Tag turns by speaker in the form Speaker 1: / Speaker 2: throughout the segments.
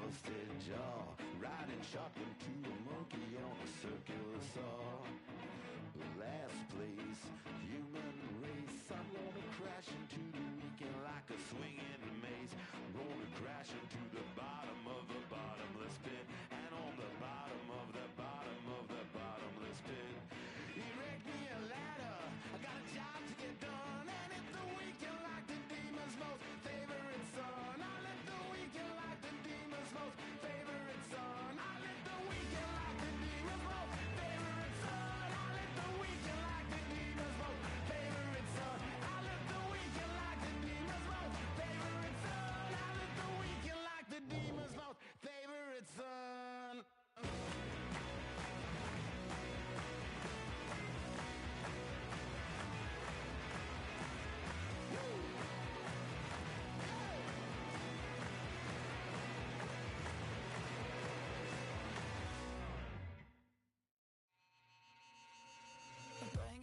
Speaker 1: busted jaw, riding shotgun to a monkey on a circular saw. Last place, human race. I'm gonna crash into the weekend like a swinging maze. I'm gonna crash into the bottom of the bottomless pit, and on the bottom of the bottom of the bottomless pit. Erect me a ladder, I got a job to get done, and it's the weekend like the demon's most favorite son. I live the weekend like the demon's most favorite son. I live the weekend like the demon's most favorite son. I live the weekend like the demon's most favorite son. I live the weekend like the demon's most favorite son. I live the weekend like the demon's most favorite son.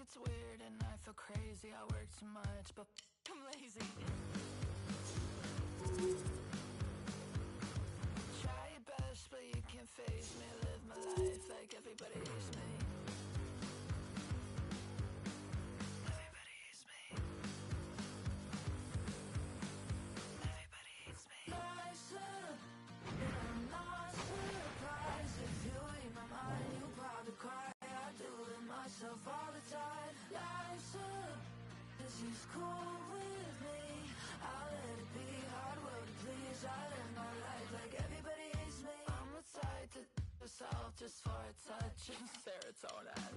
Speaker 2: It's weird and I feel crazy. I work too much, but I'm lazy. Try your best, but you can't face me. Live my life like everybody hates me. Everybody hates me. Everybody hates me. Life's up, and I'm not surprised. If you read my mind, you'll probably cry. I do it myself all the time. Life's up, this is cool with me. I'll let it be, hard world to please. I live my life like everybody hates me. I'm the type to yourself just for a touch of serotonin.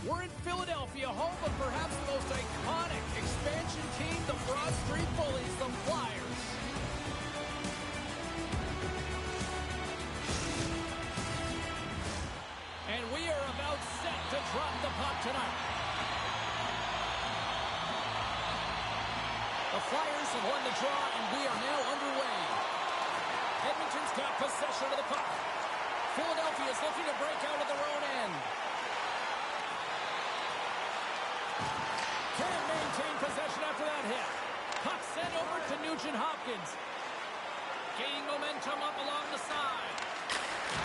Speaker 3: We're in Philadelphia, home of perhaps the most iconic expansion team, the Broad Street Bullies, the Flyers. And we are about set to drop the puck tonight. The Flyers have won the draw, and we are now underway. Edmonton's got possession of the puck. Philadelphia is looking to break out of their own end. Can't maintain possession after that hit. Puck sent over to Nugent Hopkins. Gaining momentum up along the side.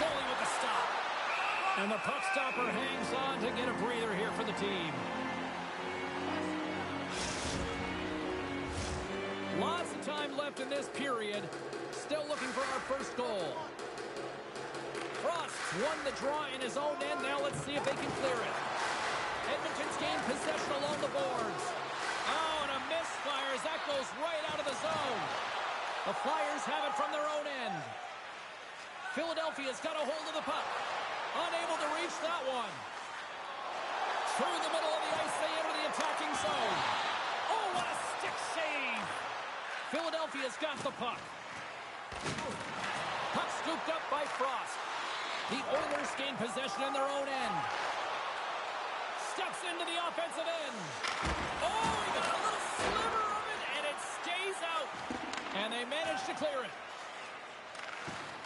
Speaker 3: Goalie with the stop. And the puck stopper hangs on to get a breather here for the team. Lots of time left in this period. Still looking for our first goal. Frost won the draw in his own end. Now let's see if they can clear it. Edmonton's gained possession along the boards. Oh, and a misfire as that goes right out of the zone. The Flyers have it from their own end. Philadelphia's got a hold of the puck. Unable to reach that one. Through the middle of the ice, they enter the attacking zone. Oh, what a stick save. Philadelphia's got the puck. Puck scooped up by Frost. The Oilers gain possession in their own end. Steps into the offensive end. Oh, he got a little sliver of it, and it stays out. And they manage to clear it.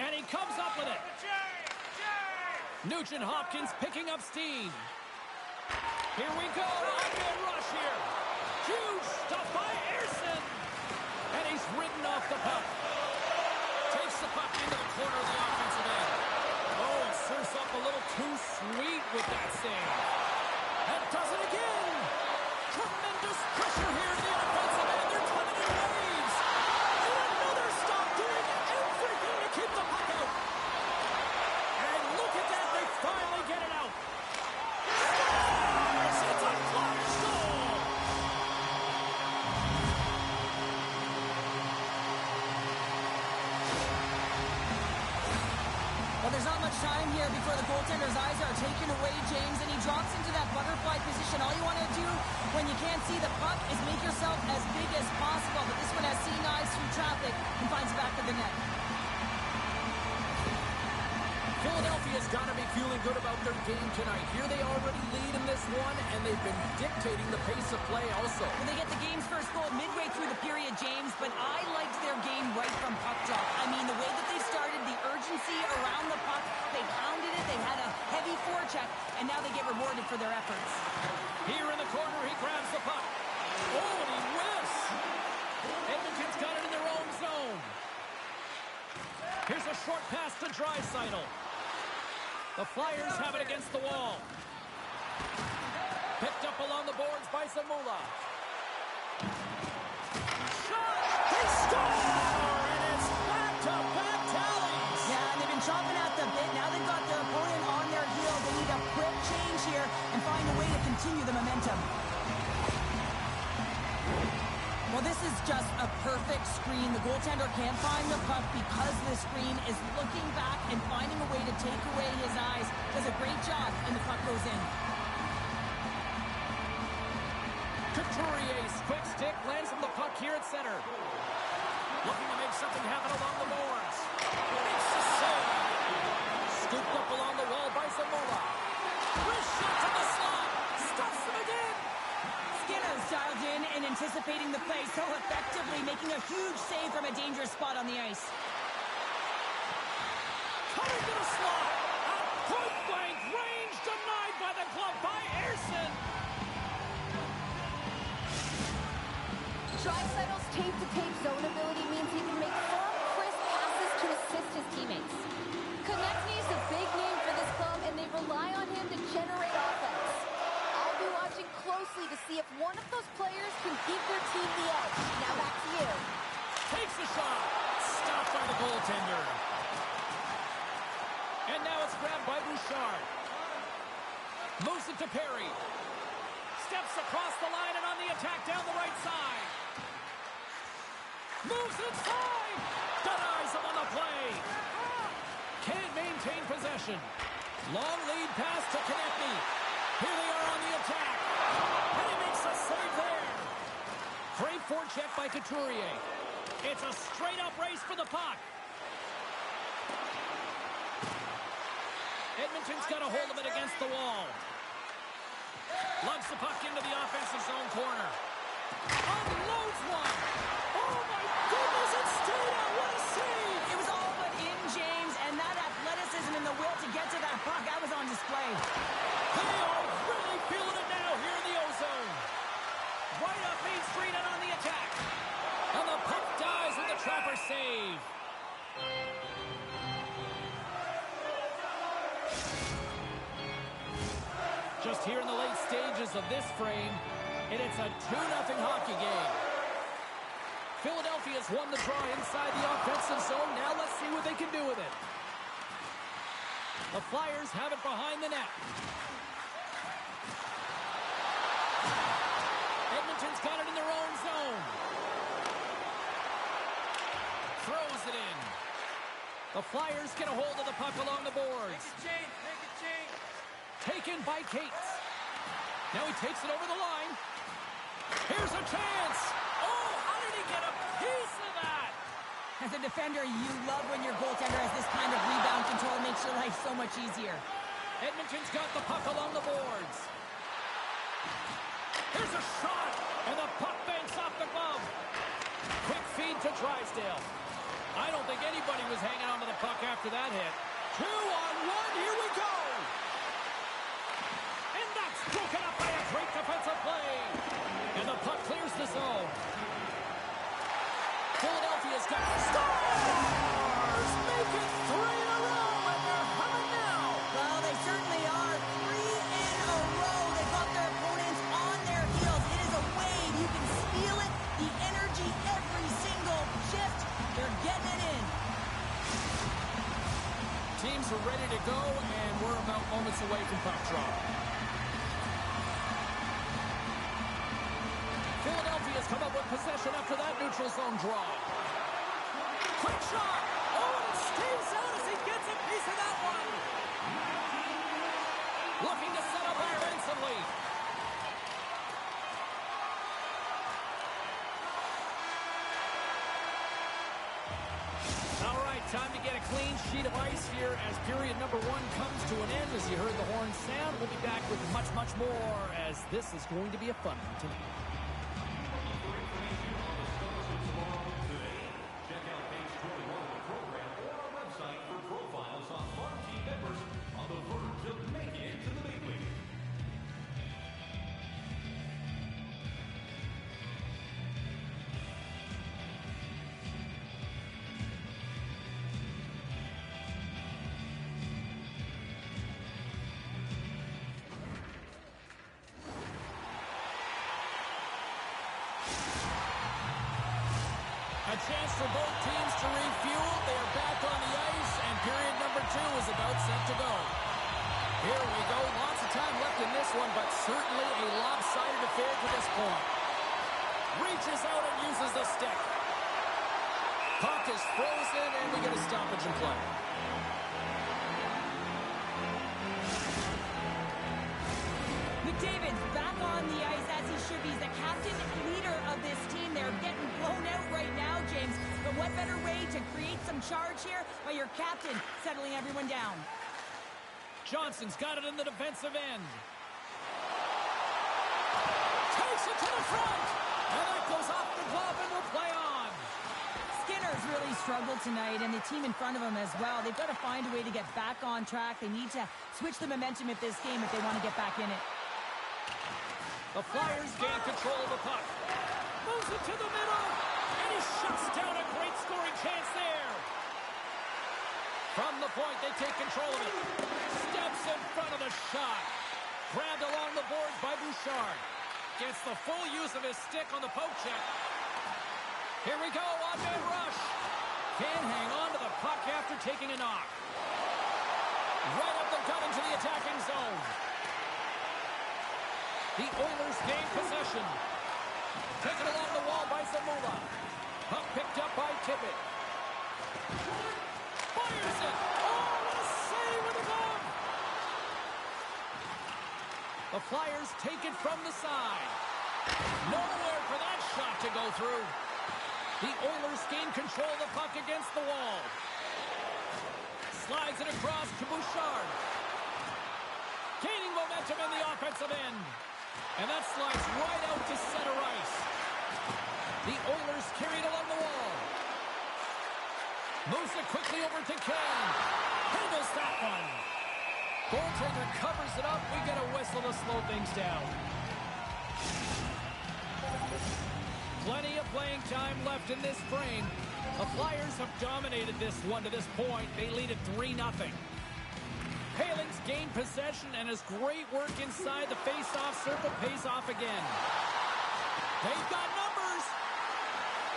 Speaker 3: And he comes up with it. Nugent Hopkins picking up steam. Here we go. A good rush here. Huge stuff by Ersson. And he's ridden off the puck. Takes the puck into the corner of the offensive end. Oh, and serves up a little too sweet with that save. And does it again. Tremendous pressure here in the offensive end. They're coming in waves. And another stop doing everything to keep the puck out. And look at that. They finally get it out. Scores! It's a Flyers goal.
Speaker 4: Well, there's not much time here before the goaltender's eyes are taken away, James, and he drops into that butterfly position. All you want to do when you can't see the puck is make yourself as big as possible, but this one has seen eyes through traffic and finds the back of the net.
Speaker 3: Philadelphia's got to be feeling good about their game tonight. Here they already lead in this one, and they've been dictating the pace of play also.
Speaker 4: Well, they get the game's first goal midway through the period, James, but I liked their game right from puck drop. I mean, the way that they started, the urgency around the puck, they pounded it, they had a heavy forecheck, and now they get rewarded for their efforts.
Speaker 3: Here in the corner, he grabs the puck. Oh, and he whiffs. Edmonton's got it in their own zone. Here's a short pass to Draisaitl. The Flyers have it against the wall. Picked up along the boards by Zamula. Shot! They score! And it's back-to-back tallies!
Speaker 4: Yeah, and they've been chopping at the bit. Now they've got their opponent on their heels. They need a quick change here and find a way to continue the momentum. Well, this is just a perfect screen. The goaltender can't find the puck because the screen is looking back and finding a way to take away his eyes. Does a great job, and the puck goes in.
Speaker 3: Couturier's quick stick lands on the puck here at center. Looking to make something happen along the boards. Makes the save. Scooped up along the wall by Zamula. Wrist shot to the slot. Stuffs him again.
Speaker 4: Skinner's dialed in and anticipating the play so effectively, making a huge save from a dangerous spot on the ice.
Speaker 3: Coming to the slot. At point blank range, denied by the glove by Ersson.
Speaker 5: Draisaitl's tape-to-tape zone ability means he can make firm, crisp passes to assist his teammates. Konechny is a big name for this club, and they rely on him to generate offense. I'll be watching closely to see if one of those players can give their team the edge. Now back to you.
Speaker 3: Takes the shot. Stopped by the goaltender. And now it's grabbed by Bouchard. Moves it to Perry. Steps across the line and on the attack down the right side. Moves inside. Denies him on the play. Can't maintain possession. Long lead pass to Konechny. Here they are on the attack. And he makes a save there. Great forecheck by Couturier. It's a straight-up race for the puck. Edmonton's got a hold of it against the wall. Lugs the puck into the offensive zone corner. Unloads one. Oh, my goodness, it stayed out. What a save.
Speaker 4: It was all but in, James, and that athleticism and the will to get to that puck, that was on display.
Speaker 3: They are really feeling it now here in the O-zone. Right up Main Street and on the attack. And the puck dies with the Trapper save. Just here in the late stages of this frame, and it's a 2-0 hockey game. Philadelphia's won the draw inside the offensive zone. Now let's see what they can do with it. The Flyers have it behind the net. Edmonton's got it in their own zone. Throws it in. The Flyers get a hold of the puck along the boards. Taken by Cates. Now he takes it over the line. Here's a chance. Oh, how did he get a piece of that?
Speaker 4: As a defender, you love when your goaltender has this kind of rebound control. It makes your life so much easier.
Speaker 3: Edmonton's got the puck along the boards. Here's a shot, and the puck banks off the glove. Quick feed to Drysdale. I don't think anybody was hanging on to the puck after that hit. 2-on-1, here we go. And that's broken up by a great defensive play. And the puck clears the zone. Philadelphia's got Stars! Make it 3 in a row, and they're humming now.
Speaker 4: Well, they certainly are. 3 in a row. They got their opponents on their heels. It is a wave. You can feel it. The energy every single shift. They're getting it in.
Speaker 3: Teams are ready to go, and we're about moments away from puck drop. Philadelphia's come up with possession after that neutral zone draw. Quick shot! Oh, and it stays out as he gets a piece of that one! Looking to set up offensively. All right, time to get a clean sheet of ice here as period number 1 comes to an end. As you heard the horn sound, we'll be back with much, much more as this is going to be a fun one tonight. chance for both teams to refuel. They are back on the ice, and period number 2 is about set to go. Here we go. Lots of time left in this one, but certainly a lopsided affair to this point. Reaches out and uses the stick. Puck is frozen, and we get a stoppage in play.
Speaker 4: McDavid's back on the ice as he should be. He's the captain leader of this team. They're getting blown out right now, James. But what better way to create some charge here by your captain settling everyone down?
Speaker 3: Johnson's got it in the defensive end. Takes it to the front. And that goes off the glove and will play on.
Speaker 4: Skinner's really struggled tonight, and the team in front of him as well. They've got to find a way to get back on track. They need to switch the momentum of this game if they want to get back in it.
Speaker 3: The Flyers gain control of the puck. Moves it to the middle. And he shuts down a great scoring chance there. From the point, they take control of it. Steps in front of the shot. Grabbed along the boards by Bouchard. Gets the full use of his stick on the poke check. Here we go, on-man rush. Can't hang on to the puck after taking a knock. Right up the gut into the attacking zone. The Oilers gain possession. Taken along the wall by Zamula. Puck picked up by Tippett. Fires it. Oh, what a save with the glove. The Flyers take it from the side. Nowhere for that shot to go through. The Oilers gain control of the puck against the wall. Slides it across to Bouchard. Gaining momentum in the offensive end. And that slides right out to center ice. The Oilers carry it along the wall. Moves it quickly over to Kane. Handles that one. Goaltender covers it up. We get a whistle to slow things down. Plenty of playing time left in this frame. The Flyers have dominated this one to this point. They lead at 3-0. Paling's gained possession, and his great work inside the face-off circle pays off again. They've got numbers.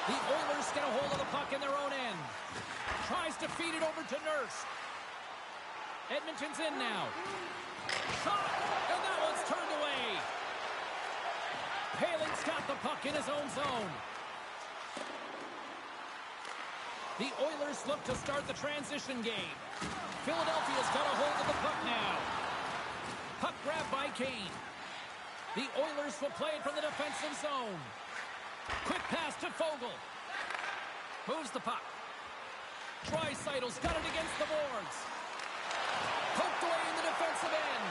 Speaker 3: The Oilers get a hold of the puck in their own end. Tries to feed it over to Nurse. Edmonton's in now. Shot, and that one's turned away. Paling's got the puck in his own zone. The Oilers look to start the transition game. Philadelphia's got a hold of the puck now. Puck grabbed by Kane. The Oilers will play it from the defensive zone. Quick pass to Fogle. Moves the puck. Draisaitl's got it against the boards. Poked away in the defensive end.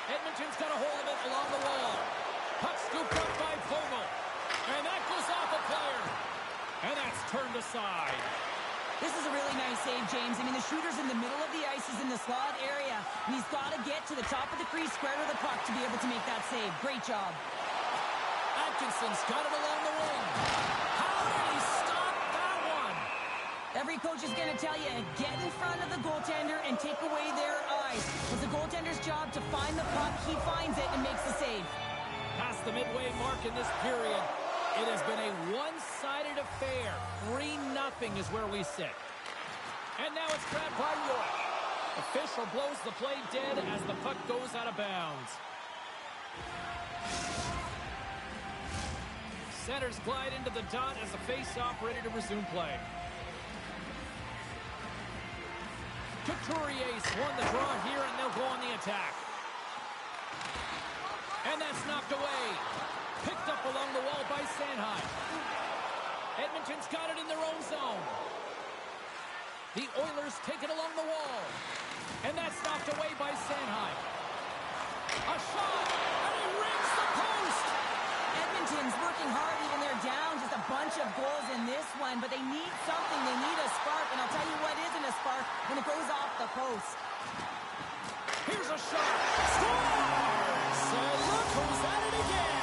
Speaker 3: Edmonton's got a hold of it along the wall. Puck scooped up by Fogle. And that goes off a player. And that's turned aside.
Speaker 4: This is a really nice save, James. I mean, the shooter's in the middle of the ice. He's in the slot area. And he's got to get to the top of the crease, square to the puck to be able to make that save. Great job.
Speaker 3: Atkinson's got it along the wing. How did he stop that one?
Speaker 4: Every coach is going to tell you, get in front of the goaltender and take away their eyes. It's the goaltender's job to find the puck. He finds it and makes the save.
Speaker 3: Past the midway mark in this period, it has been a one-sided affair. 3-0 is where we sit. And now it's grabbed by York. Official blows the play dead as the puck goes out of bounds. Centers glide into the dot as the face-off ready to resume play. Couturier's won the draw here, and they'll go on the attack. And that's knocked away. Picked up along the wall by Sanheim. Edmonton's got it in their own zone. The Oilers take it along the wall. And that's knocked away by Sanheim. A shot, and he rings the post.
Speaker 4: Edmonton's working hard, even they're down just a bunch of goals in this one, but they need something. They need a spark, and I'll tell you what isn't a spark when it goes off the post.
Speaker 3: Here's a shot. Scores! And look who's at it again.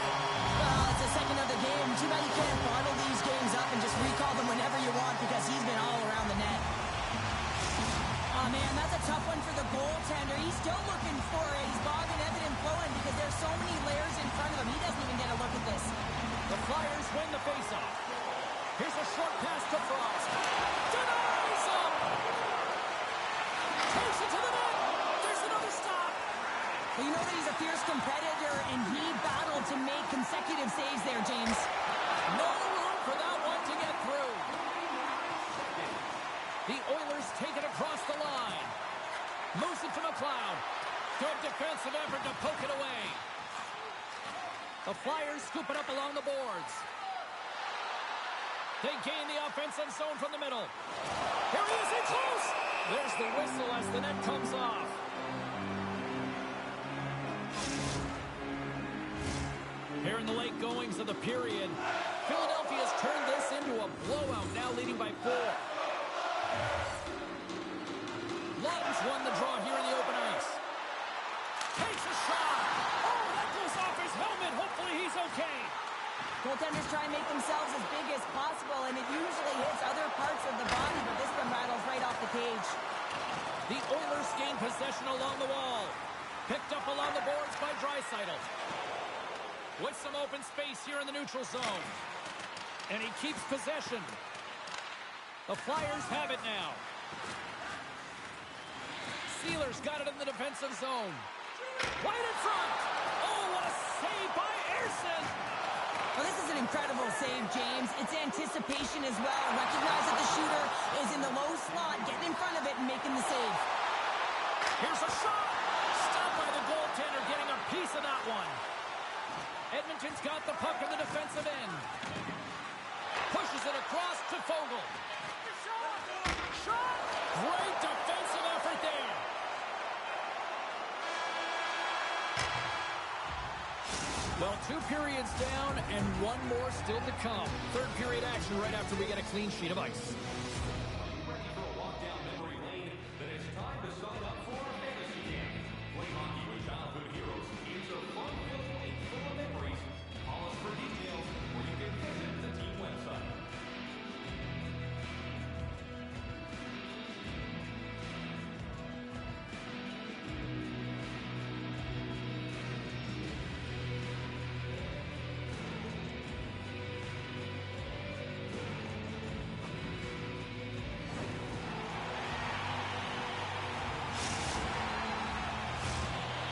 Speaker 4: Well, it's the second of the game. Too bad you can't bottle these games up and just recall them whenever you want because he's been all around the net. Oh, man, that's a tough one for the goaltender. He's still looking for it. He's bobbing, ebbing, and flowing because there's so many layers in front of him. He doesn't even get a look at this.
Speaker 3: The Flyers win the faceoff. Here's a short pass to The Oilers take it across the line. Moves it to McLeod. Good defensive effort to poke it away. The Flyers scoop it up along the boards. They gain the offensive zone from the middle. Here he is in close. There's the whistle as the net comes off. Here in the late goings of the period, Philadelphia's turned this into a blowout, now leading by 4. Lawton's won the draw here in the open ice. Takes a shot. Oh, that goes off his helmet. Hopefully he's okay.
Speaker 4: Goaltenders try and make themselves as big as possible, and it usually hits other parts of the body, but this one rattles right off the cage.
Speaker 3: The Oilers gain possession along the wall. Picked up along the boards by Draisaitl. With some open space here in the neutral zone. And he keeps possession. The Flyers have it now. Sealer's got it in the defensive zone. Right in front. Oh, what a save by Ersson.
Speaker 4: Well, this is an incredible save, James. It's anticipation as well. Recognize that the shooter is in the low slot, getting in front of it and making the save.
Speaker 3: Here's a shot. Stopped by the goaltender, getting a piece of that one. Edmonton's got the puck in the defensive end. Pushes it across to Foegele. Shot! Great defensive effort there. Well, 2 periods down and 1 more still to come. Third period action right after we get a clean sheet of ice.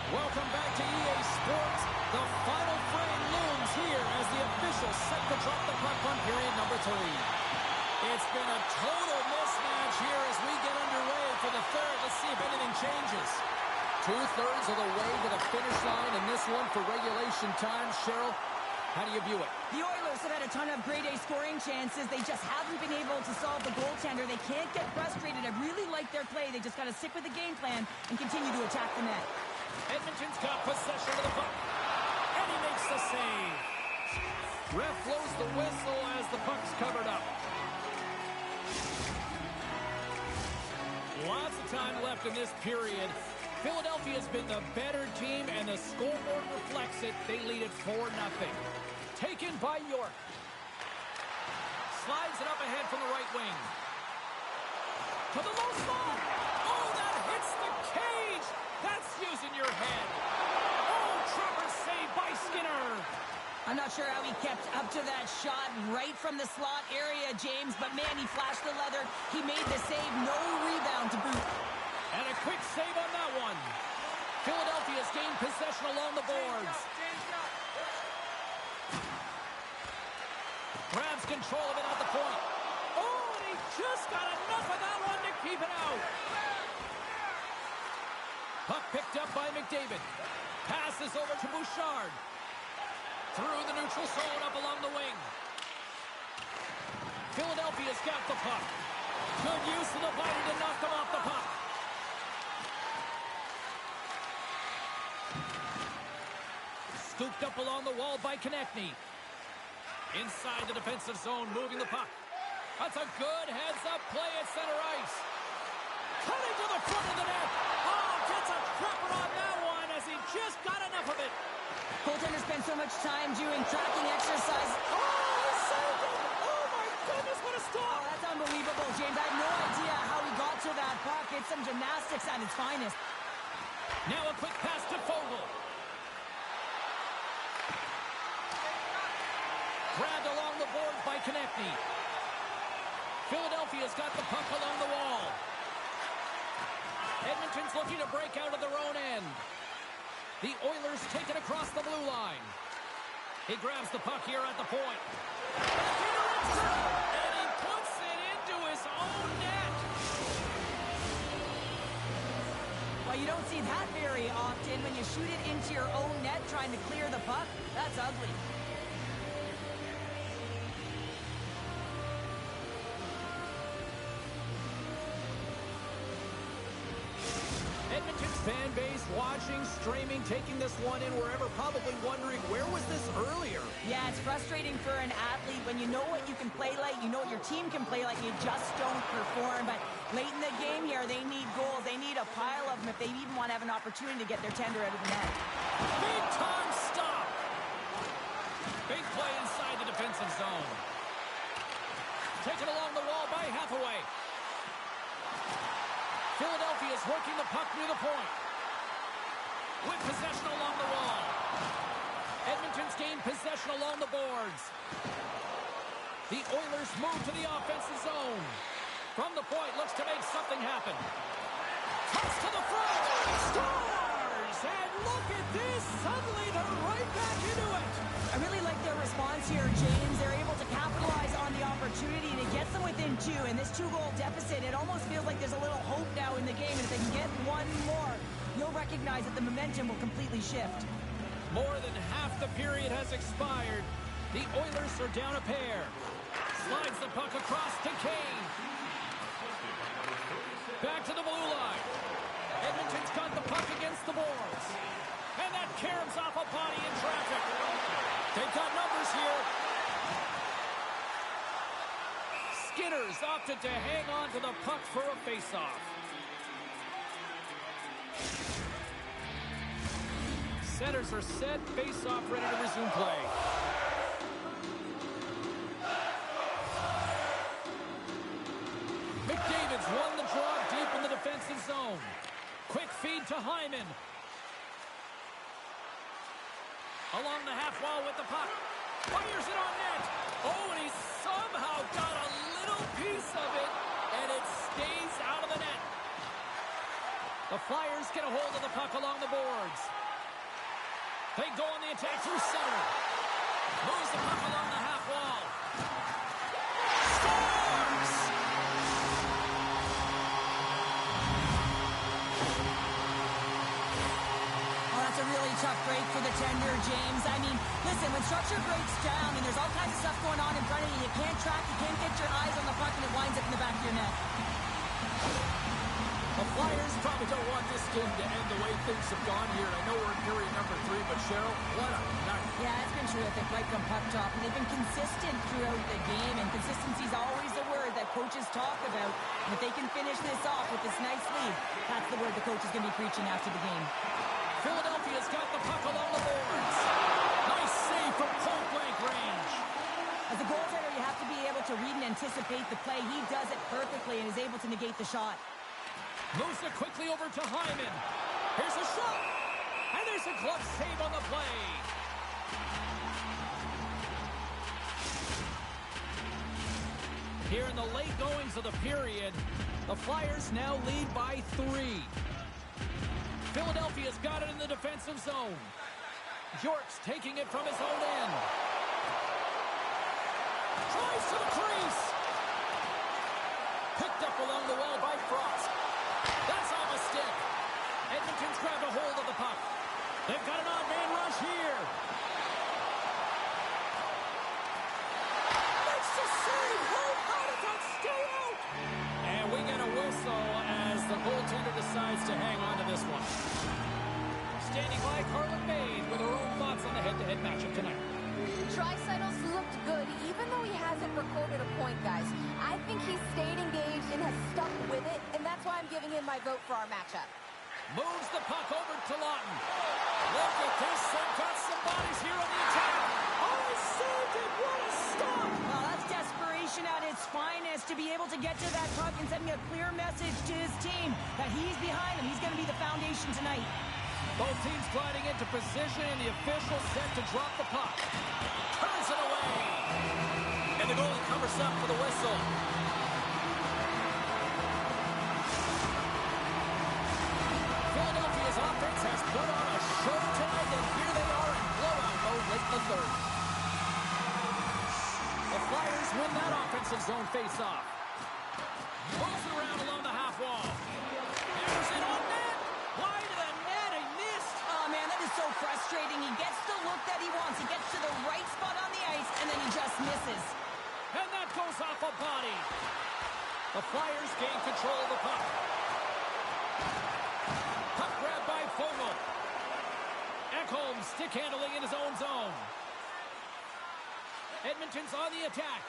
Speaker 3: Welcome back to EA Sports. The final frame looms here as the officials set to drop the puck on period number 3. It's been a total mismatch here as we get underway for the third. Let's see if anything changes. 2/3 of the way to the finish line in this one for regulation time. Cheryl, how do you view it?
Speaker 4: The Oilers have had a ton of grade A scoring chances. They just haven't been able to solve the goaltender. They can't get frustrated. I really like their play. They just got to stick with the game plan and continue to attack the net.
Speaker 3: Edmonton's got possession of the puck. And he makes the save. Ref blows the whistle as the puck's covered up. Lots of time left in this period. Philadelphia's been the better team, and the scoreboard reflects it. They lead it 4-0. Taken by York. Slides it up ahead from the right wing. To the low slot. Oh, that hits the cage. That's using your head. Oh, trapper save by Skinner.
Speaker 4: I'm not sure how he kept up to that shot right from the slot area, James, but man, he flashed the leather. He made the save, no rebound to boot.
Speaker 3: And a quick save on that one. Philadelphia's gained possession along the boards. Grabs control of it at the point. Oh, and he just got enough of that one to keep it out. Puck picked up by McDavid. Passes over to Bouchard. Through the neutral zone up along the wing. Philadelphia's got the puck. Good use of the body to knock them off the puck. Scooped up along the wall by Konechny. Inside the defensive zone, moving the puck. That's a good heads-up play at center ice. Cutting to the front of the net. Oh, gets a trapper on that one as he just got enough of it.
Speaker 4: Goaltenders spend so much time doing tracking exercises.
Speaker 3: Oh, he saved it. Oh, my goodness, what a stop.
Speaker 4: Oh, that's unbelievable, James. I have no idea how he got to that puck. It's some gymnastics at its finest.
Speaker 3: Now a quick pass to Foegele. Grabbed along the boards by Konechny. Philadelphia's got the puck along the wall. Edmonton's looking to break out of their own end. The Oilers take it across the blue line. He grabs the puck here at the point. And he puts it into his own net.
Speaker 4: see that very often. When you shoot it into your own net trying to clear the puck, that's ugly.
Speaker 3: Edmonton's fan base watching, streaming, taking this one in wherever, probably wondering, where was this earlier?
Speaker 4: Yeah, it's frustrating for an athlete when you know what you can play like, you know what your team can play like, you just don't perform. But late in the game here, they need goals. They need a pile of them if they even want to have an opportunity to get their tender out of the net.
Speaker 3: Big time stop. Big play inside the defensive zone. Taken along the wall by Hathaway. Philadelphia's working the puck near the point. With possession along the wall. Edmonton's gained possession along the boards. The Oilers move to the offensive zone. From the point, looks to make something happen. Toss to the front. Scores! And look at this. Suddenly they're right back into it.
Speaker 4: I really like their response here, James. They're able to capitalize on the opportunity, and it gets them within two. And this two-goal deficit, it almost feels like there's a little hope now in the game. And if they can get one more, you'll recognize that the momentum will completely shift.
Speaker 3: More than half the period has expired. The Oilers are down a pair. Slides the puck across to Kane. Back to the blue line. Edmonton's got the puck against the boards. And that caroms off a body in traffic. They've got numbers here. Skinner's opted to hang on to the puck for a faceoff. Centers are set. Faceoff ready to resume play. McDavid's won the draw deep in the defensive zone. Quick feed to Hyman. Along the half wall with the puck. Fires it on net. Oh, and he somehow got a little piece of it, and it stays out of the net. The Flyers get a hold of the puck along the boards. They go on the attack through center. Moves the puck along the half wall. Scores!
Speaker 4: Oh, that's a really tough break for the tender, James. I mean, listen, when structure breaks down and there's all kinds of stuff going on in front of you, you can't track, you can't get your eyes on the puck, and it winds up in the back of your net.
Speaker 3: The Flyers probably don't want this game to end the way things have gone here. I know we're in period number 3, but Cheryl, what a night.
Speaker 4: Yeah, it's been terrific right from puck top, and they've been consistent throughout the game, and consistency is always a word that coaches talk about. And if they can finish this off with this nice lead, that's the word the coach is going to be preaching after the game.
Speaker 3: Philadelphia's got the puck along the boards. Nice save from point-blank range.
Speaker 4: As a goaltender, you have to be able to read and anticipate the play. He does it perfectly and is able to negate the shot.
Speaker 3: Moves it quickly over to Hyman. Here's a shot. And there's a glove save on the play. Here in the late goings of the period, the Flyers now lead by 3. Philadelphia's got it in the defensive zone. York's taking it from his own end. Drives to the crease. Picked up along the wall by Frost. That's off a stick. Edmonton's grabbed a hold of the puck. They've got an odd man rush here. Makes the save. How did that stay out? And we get a whistle as the goaltender decides to hang on to this one. Standing by, Carla Maid with her own thoughts on the head-to-head matchup tonight.
Speaker 5: Draisaitl's looked good, even though he hasn't recorded a point, guys. I think he's stayed engaged and has stuck with it, and that's why I'm giving him my vote for our matchup.
Speaker 3: Moves the puck over to Lawton. Look at this. They've got some bodies here on the attack. Oh, he saved it. What a stop.
Speaker 4: Well, that's desperation at its finest, to be able to get to that puck and sending a clear message to his team that he's behind him. He's going to be the foundation tonight.
Speaker 3: Both teams gliding into position, and the official set to drop the puck. Turns it away. And the goalie covers up for the whistle. Philadelphia's offense has put on a show tonight, and here they are in blowout mode late in the third. The Flyers win that offensive zone face-off. Moves around along the half wall. Hammers it on net. Wide of the gained control of the puck. Puck grab by Fogle. Ekholm stick handling in his own zone. Edmonton's on the attack.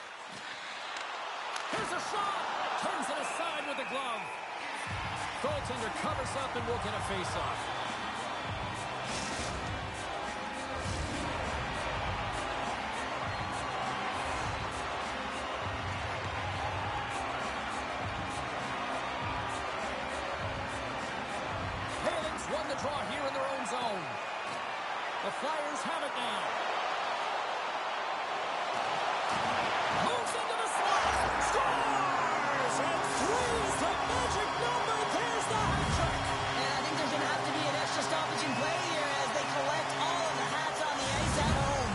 Speaker 3: Here's a shot. Turns it aside with the glove. Goaltender covers up and will get a face-off. Paling's won the draw here in their own zone. The Flyers have it now. Moves into the slot. Scores! And three's the magic number. There's the hat trick.
Speaker 4: And I think there's going to have to be an extra stoppage in play here as they collect all of the hats on the ice at home.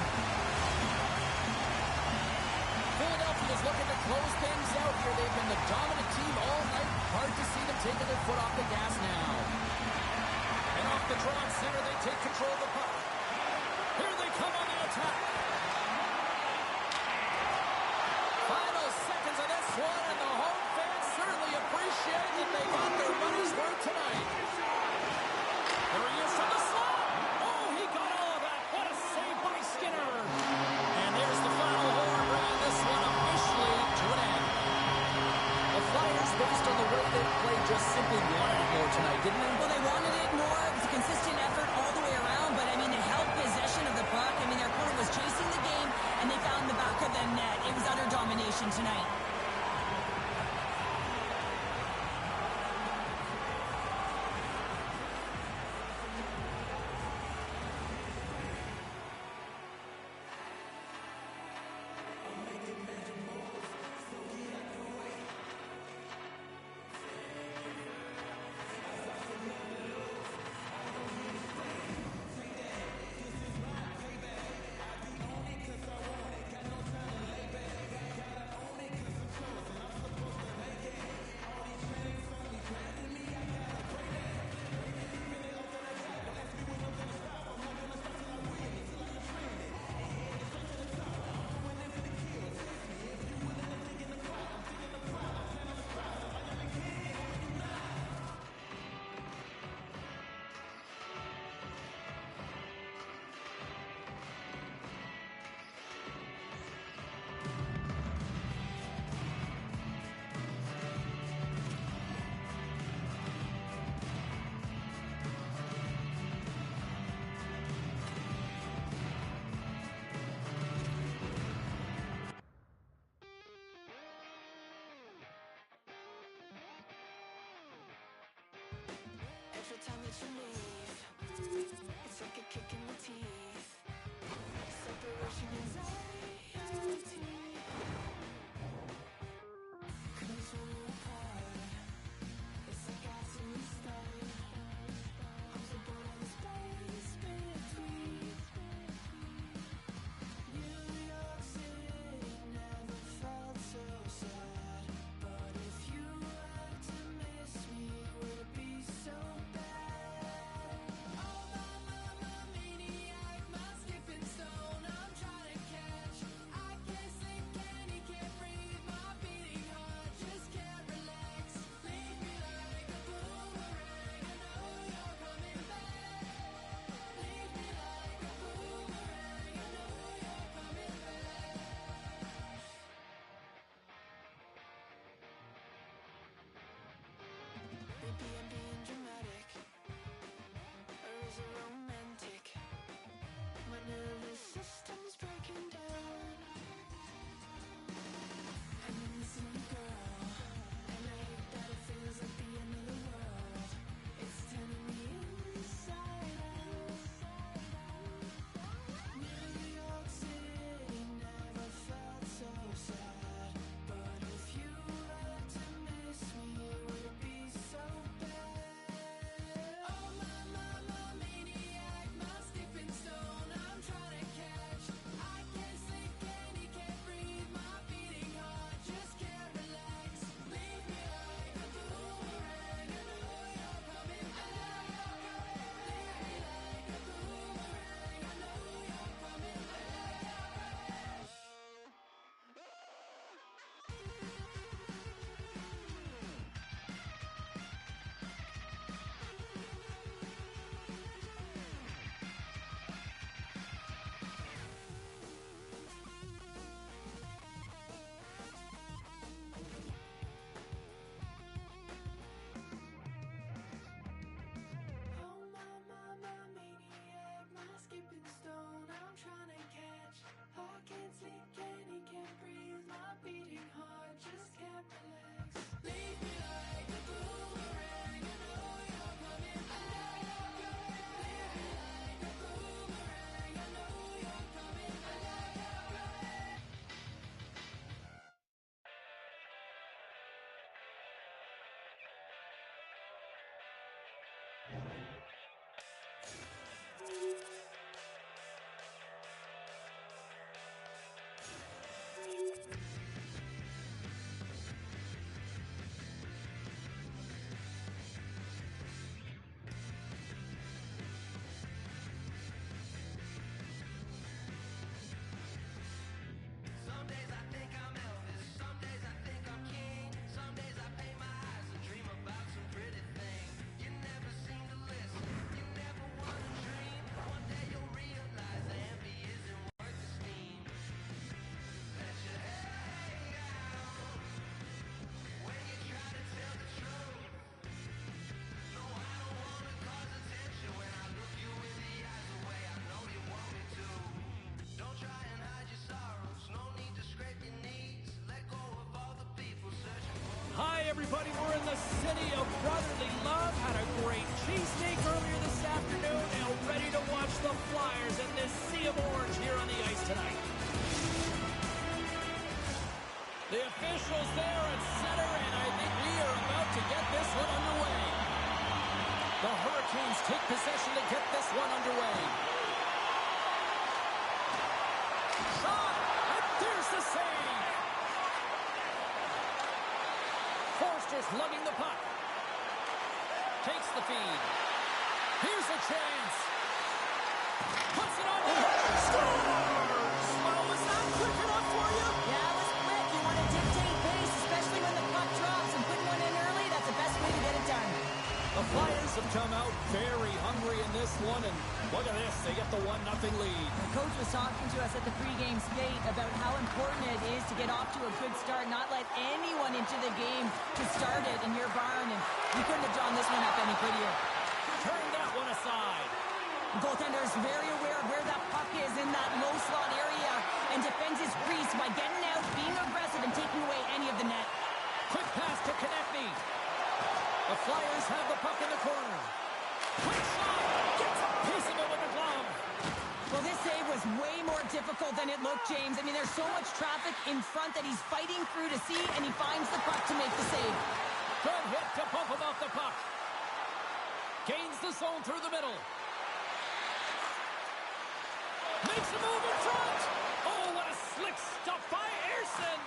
Speaker 3: Philadelphia's looking to close things out here. They've been the dominant team all night. Hard to see them taking their foot off the gas now. And off the draw at center, they take control of the puck. Here they come on the attack. Final seconds of this one, and the home fans certainly appreciate that they got their money's worth tonight. There he is from the slot. Oh, he got all of that. What a save by Skinner. And there's the final horn, bringing this one officially to an end. The Flyers, based on the way they played, just simply wanted it more tonight, didn't they?
Speaker 4: Well, they wanted it more. It was a consistent effort all the way around, but I mean, they held possession of the puck. I mean, their opponent was chasing the game, and they found the back of the net. It was utter domination tonight.
Speaker 2: Every time that you leave, it's like a kick in the teeth. Separation anxiety comes when we're apart. It's like I to restart. I was born on the space between New York City. Never felt so sad. But if you were to miss me, would it be so bad? Oh, my maniac, my skipping stone. I'm trying to catch. I can't sleep Some days I think I'm Elvis, some days I think I'm king, some days I pay my eyes and dream about some pretty thing. You never seem to listen, you never want to dream. One day you'll realize envy isn't worth the steam. Let your head down when you try to tell the truth. No, I don't want to cause attention when I look you in the eyes the way I know you want me to. Don't try and hide your sorrows, no need to scrape your knees. Let go of all the people searching for.
Speaker 3: Hi, everybody. We're in the city of brotherly love. Had a great cheesesteak earlier this afternoon and ready to watch the Flyers in this sea of orange here on the ice tonight. The officials there at center, and I think we are about to get this one underway. The Hurricanes take possession to get this one underway. Shot! And there's the save! Forster's lugging the puck. Takes the feed. Here's a chance. Puts it on the net. Scores! Well, was that quick enough for you?
Speaker 4: Yeah, it was quick. You want to dictate pace, especially when the puck drops, and putting one in early, that's the best way to get it done.
Speaker 3: The Flyers have come out very hungry in this one, and look at this. They get the 1-0 lead.
Speaker 4: The coach was talking to us at the pregame skate about how important it is to get off to a good start, not let anyone into the game to start it in your barn, and you couldn't have drawn this one up any prettier.
Speaker 3: Turn that one aside.
Speaker 4: The goaltender is very aware of where that puck is in that low slot area and defends his crease by getting out, being aggressive, and taking away any of the net.
Speaker 3: Quick pass to Konechny. The Flyers have the puck in the corner. Quick shot. Gets a piece of it with the glove.
Speaker 4: Well, this save was way more difficult than it looked, James. I mean, there's so much traffic in front that he's fighting through to see, and he finds the puck to make the save.
Speaker 3: Good hit to bump him off the puck. Gains the zone through the middle. Makes a move in front. Oh, what a slick stuff by Ersson.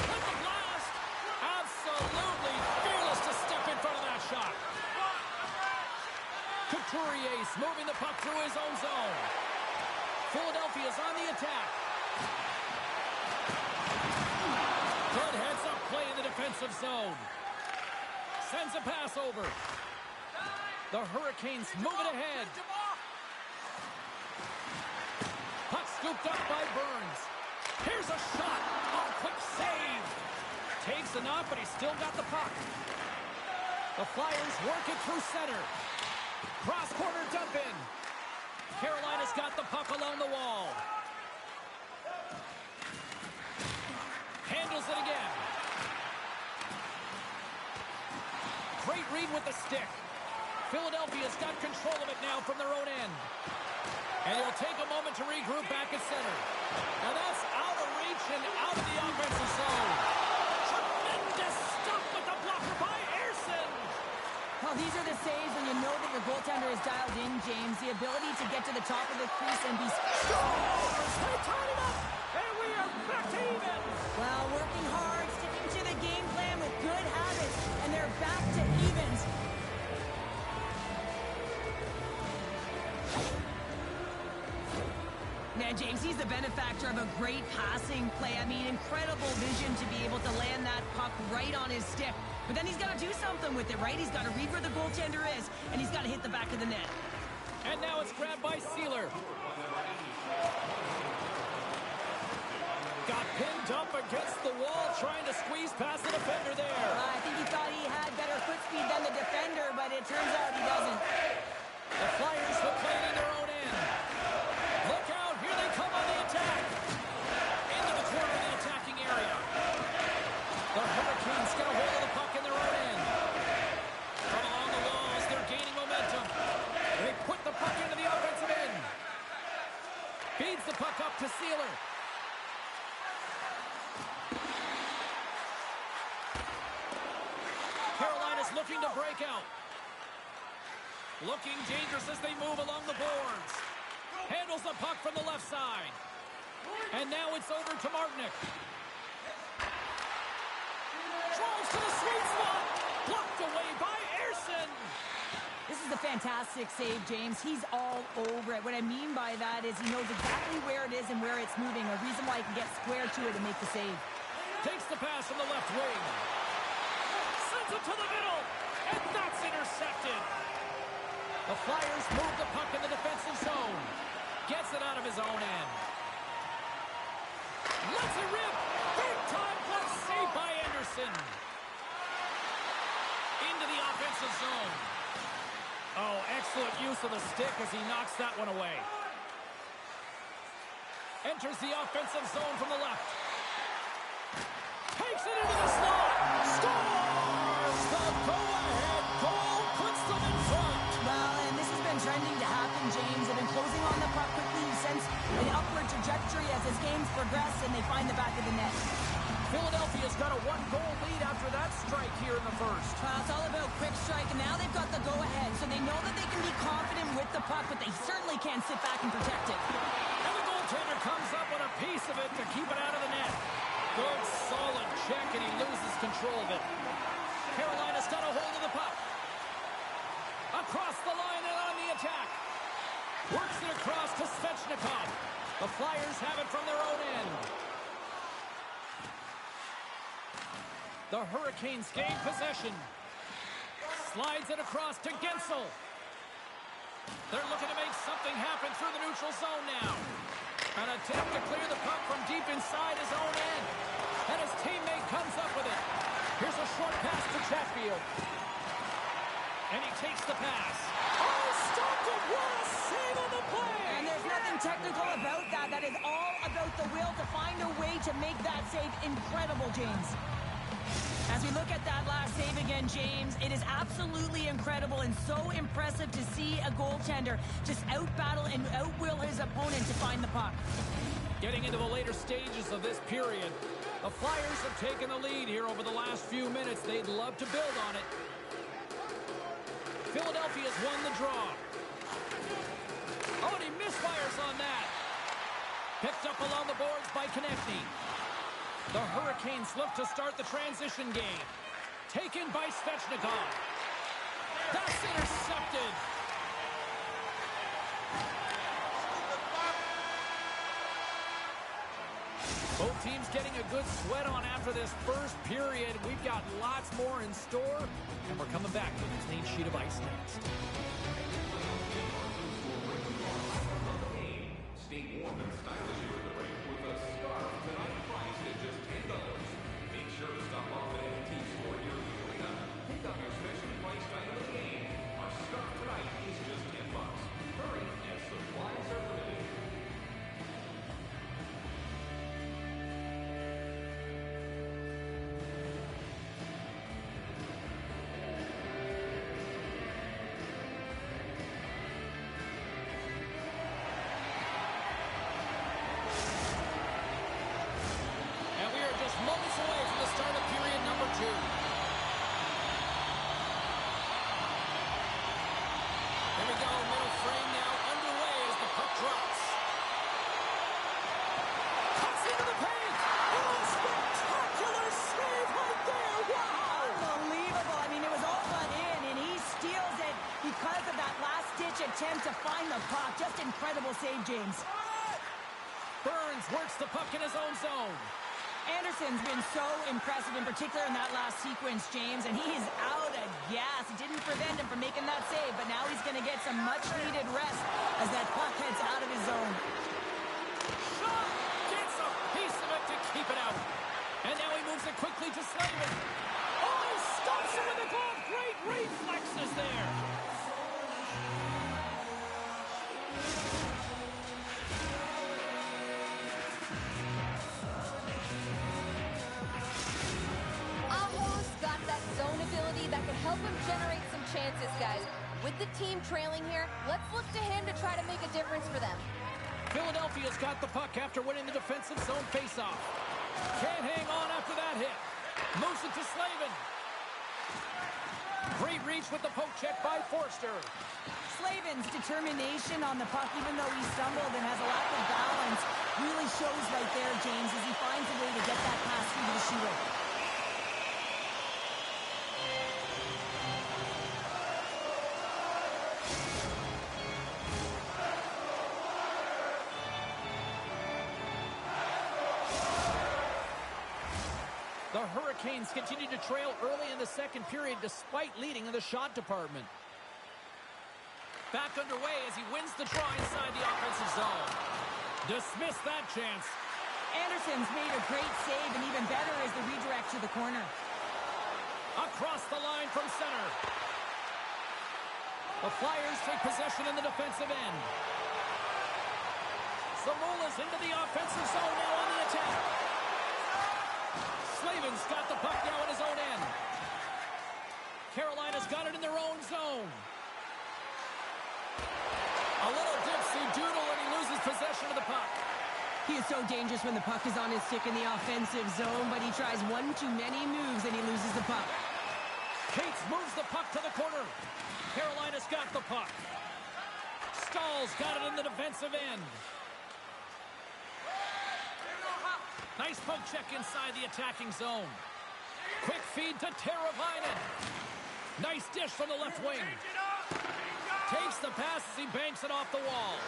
Speaker 3: With the blast. Absolutely fearless to step in front of that shot. Couturier's moving the puck through his own zone. Philadelphia's on the attack. Good heads-up play in the defensive zone. Sends a pass over. The Hurricanes move it ahead. Puck scooped up by Burns. Here's a shot. Oh, quick save. Takes the knock, but he's still got the puck. The Flyers work it through center. Cross-corner dump in. Carolina's got the puck along the wall. Handles it again. Great read with the stick. Philadelphia's got control of it now from their own end. And it'll take a moment to regroup back at center. Now that's out of reach and out of the offensive zone. Tremendous stop with the blocker by Ersson.
Speaker 4: Well, these are the saves when you know that your goaltender is dialed in, James. The ability to get to the top of the crease and be...
Speaker 3: Scores! They tied it up! And we are back to even!
Speaker 4: Well, working hard, sticking to the game plan with good habits, and they're back to evens. Man, James, he's the benefactor of a great passing play. I mean, incredible vision to be able to land that puck right on his stick. But then he's got to do something with it, right? He's got to read where the goaltender is, and he's got to hit the back of the net.
Speaker 3: And now it's grabbed by Sealer. Got pinned up against the wall, trying to squeeze past the defender there.
Speaker 4: I think he thought he had better foot speed than the defender, but it turns out he doesn't.
Speaker 3: The Flyers will play it in their own end. Look out, here they come on the attack. Into the corner of the attacking area. The Hurricanes get a hold of the puck in their own end. From along the walls, they're gaining momentum. They put the puck into the offensive end. Feeds the puck up to Sealer. Carolina's looking to break out. Looking dangerous as they move along the boards. Handles the puck from the left side. And now it's over to Martinick. Drives to the sweet spot. Blocked away by Ersson.
Speaker 4: This is a fantastic save, James. He's all over it. What I mean by that is he knows exactly where it is and where it's moving. A reason why he can get square to it and make the save.
Speaker 3: Takes the pass from the left wing. Sends it to the middle. And that's intercepted. The Flyers move the puck in the defensive zone. Gets it out of his own end. Lets it rip. Big time block save by Anderson. Into the offensive zone. Oh, excellent use of the stick as he knocks that one away. Enters the offensive zone from the left. Takes it into the slot. Scores! The go-ahead goal puts them in front.
Speaker 4: Well, and this has been trending to happen, James. They've been closing on the puck quickly since an upward trajectory as his games progress, and they find the back of the net.
Speaker 3: Philadelphia's got a one-goal lead after that strike here in the first.
Speaker 4: It's all about quick strike, and now they've got the go-ahead, so they know that they can be confident with the puck, but they certainly can't sit back and protect it.
Speaker 3: And the goaltender comes up with a piece of it to keep it out of the net. Good, solid check, and he loses control of it. Carolina's got a hold of the puck. Across the line and on the attack. Works it across to Svechnikov. The Flyers have it from their own end. The Hurricanes gain possession. Slides it across to Gensel. They're looking to make something happen through the neutral zone now. An attempt to clear the puck from deep inside his own end. And his teammate comes up with it. Here's a short pass to Chatfield. And he takes the pass. Oh, stopped it! What a save on the play!
Speaker 4: And there's nothing technical about that. That is all about the will to find a way to make that save incredible, James. As we look at that last save again, James, it is absolutely incredible and so impressive to see a goaltender just outbattle and outwill his opponent to find the puck.
Speaker 3: Getting into the later stages of this period, the Flyers have taken the lead here over the last few minutes. They'd love to build on it. Philadelphia's won the draw. Oh, and he misfires on that. Picked up along the boards by Konechny. The Hurricanes look to start the transition game. Taken by Svechnikov. That's intercepted. Both teams getting a good sweat on after this first period. We've got lots more in store, and we're coming back to the clean sheet of ice next.
Speaker 6: Stay warm and stylish here in the rain with a scarf tonight priced at just $10. Make sure to stop off at any team store near you coming up. Pick up your special priced item of the game. Our scarf tonight is just $10. Hurry, as supplies are limited.
Speaker 3: Moments away from the start of period number 2. Here we go, middle frame now underway as the puck drops. Cuts into the paint. Oh, spectacular save right there. Wow.
Speaker 4: Unbelievable. I mean, it was all run in, and he steals it because of that last-ditch attempt to find the puck. Just incredible save, James.
Speaker 3: Burns works the puck in his own zone.
Speaker 4: Anderson's been so impressive, in particular in that last sequence, James, and he's out of gas. It didn't prevent him from making that save, but now he's going to get some much-needed rest as that puck heads out of his zone.
Speaker 3: Shot! Gets a piece of it to keep it out. And now he moves it quickly to Slavin. Oh, he stops it with a glove. Great reflexes there.
Speaker 5: That could help him generate some chances, guys. With the team trailing here, let's look to him to try to make a difference for them.
Speaker 3: Philadelphia's got the puck after winning the defensive zone faceoff. Can't hang on after that hit. Moves it to Slavin. Great reach with the poke check by Forster.
Speaker 4: Slavin's determination on the puck, even though he stumbled and has a lack of balance, really shows right there, James, as he finds a way to get that pass through to the shooter.
Speaker 3: The Hurricanes continue to trail early in the second period despite leading in the shot department. Back underway as he wins the draw inside the offensive zone. Dismiss that chance.
Speaker 4: Anderson's made a great save, and even better is the redirect to the corner.
Speaker 3: Across the line from center. The Flyers take possession in the defensive end. Zamola's into the offensive zone now on the attack. Slavin's got the puck now in his own end. Carolina's got it in their own zone. A little dipsy doodle and he loses possession of the puck.
Speaker 4: He is so dangerous when the puck is on his stick in the offensive zone, but he tries one too many moves and he loses the puck.
Speaker 3: Cates moves the puck to the corner. Carolina's got the puck. Stahl's got it in the defensive end. Nice poke check inside the attacking zone. Quick feed to Teravainen. Nice dish from the left wing. Takes the pass as he banks it off the wall.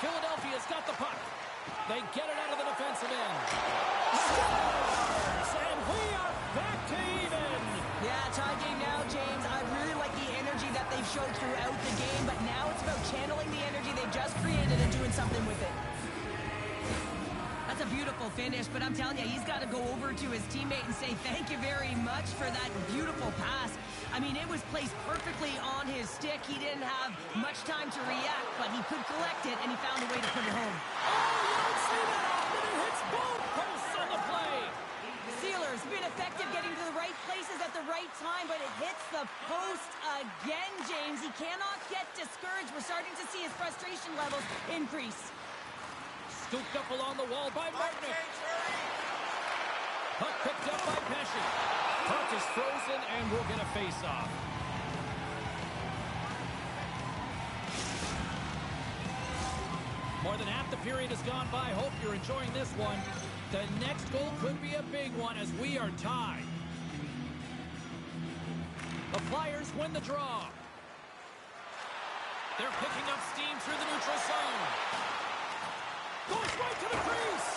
Speaker 3: Philadelphia's got the puck. They get it out of the defensive end. Scores! And we are back to even.
Speaker 4: Yeah, tie game now, James. I really like the energy that they've showed throughout the game, but now it's about channeling the energy they've just created and doing something with it. That's a beautiful finish, but I'm telling you, he's got to go over to his teammate and say thank you very much for that beautiful pass. I mean, it was placed perfectly on his stick. He didn't have much time to react, but he could collect it, and he found a way to put it home.
Speaker 3: Oh, you don't see that often. It hits both posts on the play.
Speaker 4: Sealer's been effective getting to the right places at the right time, but it hits the post again, James. He cannot get discouraged. We're starting to see his frustration levels increase.
Speaker 3: Scooped up along the wall by Martin. Puck picked up by Pesci. Puck is frozen, and we'll get a face-off. More than half the period has gone by. Hope you're enjoying this one. The next goal could be a big one as we are tied. The Flyers win the draw. They're picking up steam through the neutral zone. Goes right to the crease.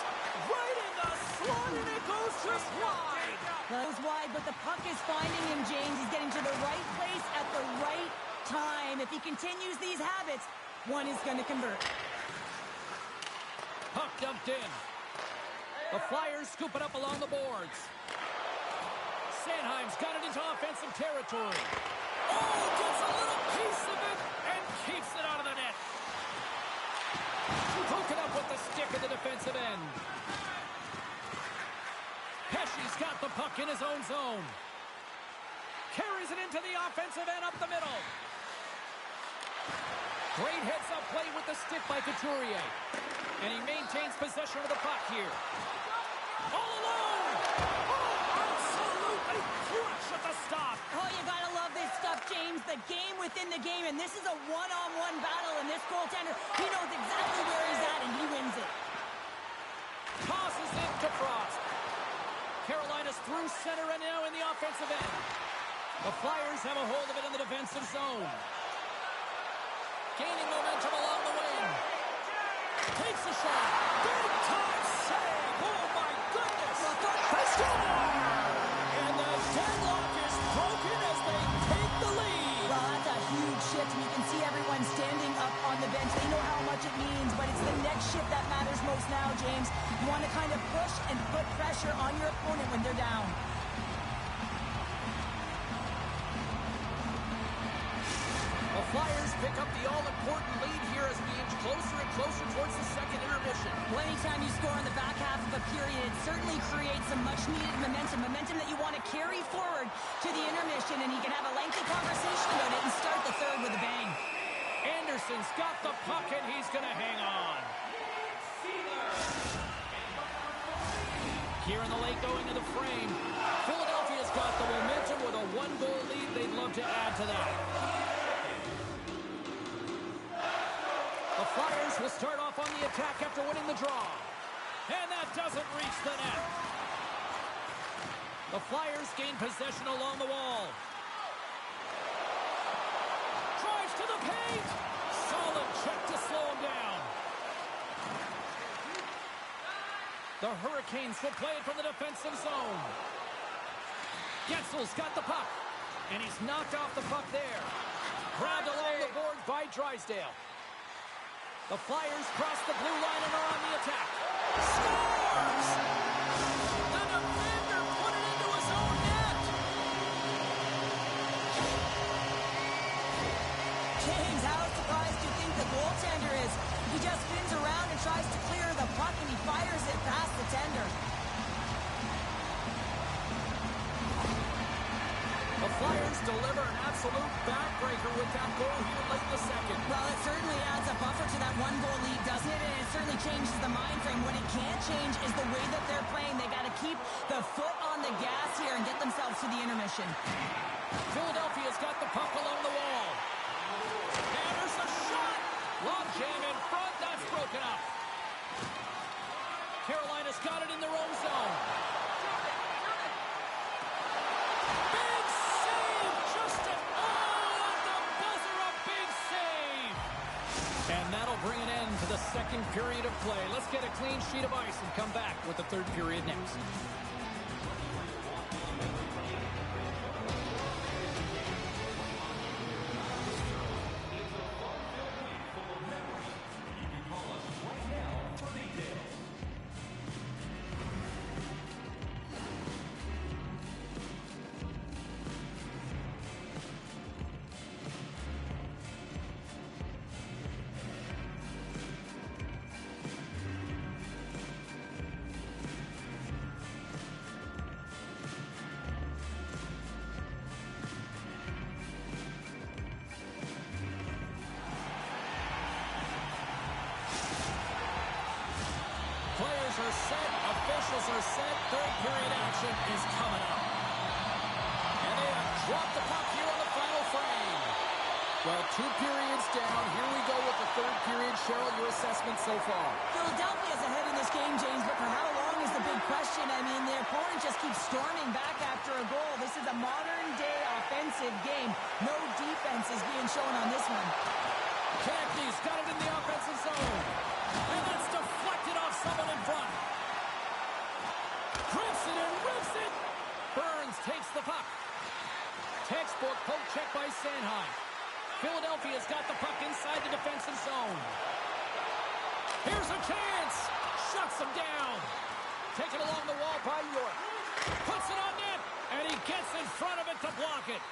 Speaker 3: Right in the slot, and it goes just wide.
Speaker 4: Goes wide, but the puck is finding him, James. He's getting to the right place at the right time. If he continues these habits, one is going to convert.
Speaker 3: Puck dumped in. The Flyers scoop it up along the boards. Sanheim's got it into offensive territory. Oh, gets a little piece of it and keeps it out of the net. Hook it up with the stick in the defensive end. Pesci's got the puck in his own zone. Carries it into the offensive end up the middle. Great heads-up play with the stick by Couturier. And he maintains possession of the puck here. All alone! Oh, absolutely clutch at the stop.
Speaker 4: Oh, you gotta love this stuff, James. The game within the game, and this is a one-on-one battle, and this goaltender, he knows exactly where he's at, and he wins it.
Speaker 3: Tosses it to Frost. Carolina's through center and now in the offensive end. The Flyers have a hold of it in the defensive zone. Gaining momentum along the wing. Takes a shot. Big time save. Oh, my goodness. They score! And the deadlock is broken as they take the lead.
Speaker 4: Well, that's a huge shift, and you can see everyone standing up on the bench. They know how much it means, but it's the next shift that matters most now, James. You want to kind of push and put pressure on your opponent when they're down.
Speaker 3: The Flyers pick up the all-important lead here as we inch closer and closer towards the second intermission.
Speaker 4: Well, anytime you score in the back half of a period, it certainly creates some much-needed momentum that you want to carry forward to the intermission, and you can have a lengthy conversation about it and start the third with a bang.
Speaker 3: Anderson's got the puck, and he's going to hang on. Here in the late going to the frame. Philadelphia's got the momentum with a one-goal lead. They've to add to that. The Flyers will start off on the attack after winning the draw. And that doesn't reach the net. The Flyers gain possession along the wall. Drives to the paint. Solid check to slow him down. The Hurricanes will play it from the defensive zone. Getzel's got the puck. And he's knocked off the puck there. Grabbed along the boards by Drysdale. The Flyers cross the blue line and are on the attack. Scores! The defender put it into his own net.
Speaker 4: James, how surprised do you think the goaltender is? He just spins around and tries to clear the puck, and he fires it past the tender.
Speaker 3: The Flyers deliver an absolute backbreaker with that goal here late in the second.
Speaker 4: Well, it certainly adds a buffer to that one-goal lead, doesn't it? And it certainly changes the mind frame. What it can't change is the way that they're playing. They got to keep the foot on the gas here and get themselves to the intermission.
Speaker 3: Philadelphia's got the puck along the wall. And there's a shot. Long jam in front. That's broken up. Carolina's got it in their own zone. Big save. Just at the buzzer, a big save. And that'll bring an end to the second period of play. Let's get a clean sheet of ice and come back with the third period next. Players are set, officials are set, third period action is coming up. And they have dropped the puck here on the final frame. Well, 2 periods down. Here we go with the third period. Cheryl, your assessment so far?
Speaker 4: Philadelphia's ahead in this game, James, but for how long is the big question? I mean, their opponent just keeps storming back after a goal. This is a modern-day offensive game. No defense is being shown on this one.
Speaker 3: Konechny's got it in the offensive zone. And that's deflected off someone in front. Grips it and rips it. Burns takes the puck. Textbook poke check by Sanheim. Philadelphia's got the puck inside the defensive zone. Here's a chance. Shuts him down. Taken along the wall by York. Puts it on net. And he gets in front of it to block it.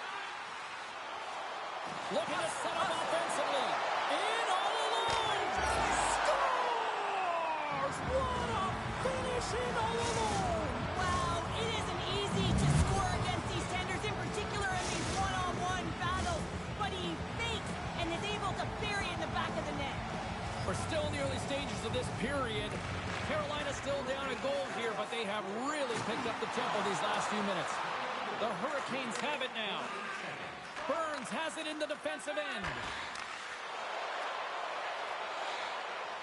Speaker 3: Looking to set up offensively. In all alone. Scores! What a finish in all alone.
Speaker 4: Wow, it isn't easy to score against these tenders, in particular in these one-on-one battles. But he fakes and is able to bury it in the back of the net.
Speaker 3: We're still in the early stages of this period. Carolina's still down a goal here, but they have really picked up the tempo these last few minutes. The Hurricanes have it now. Burns has it in the defensive end.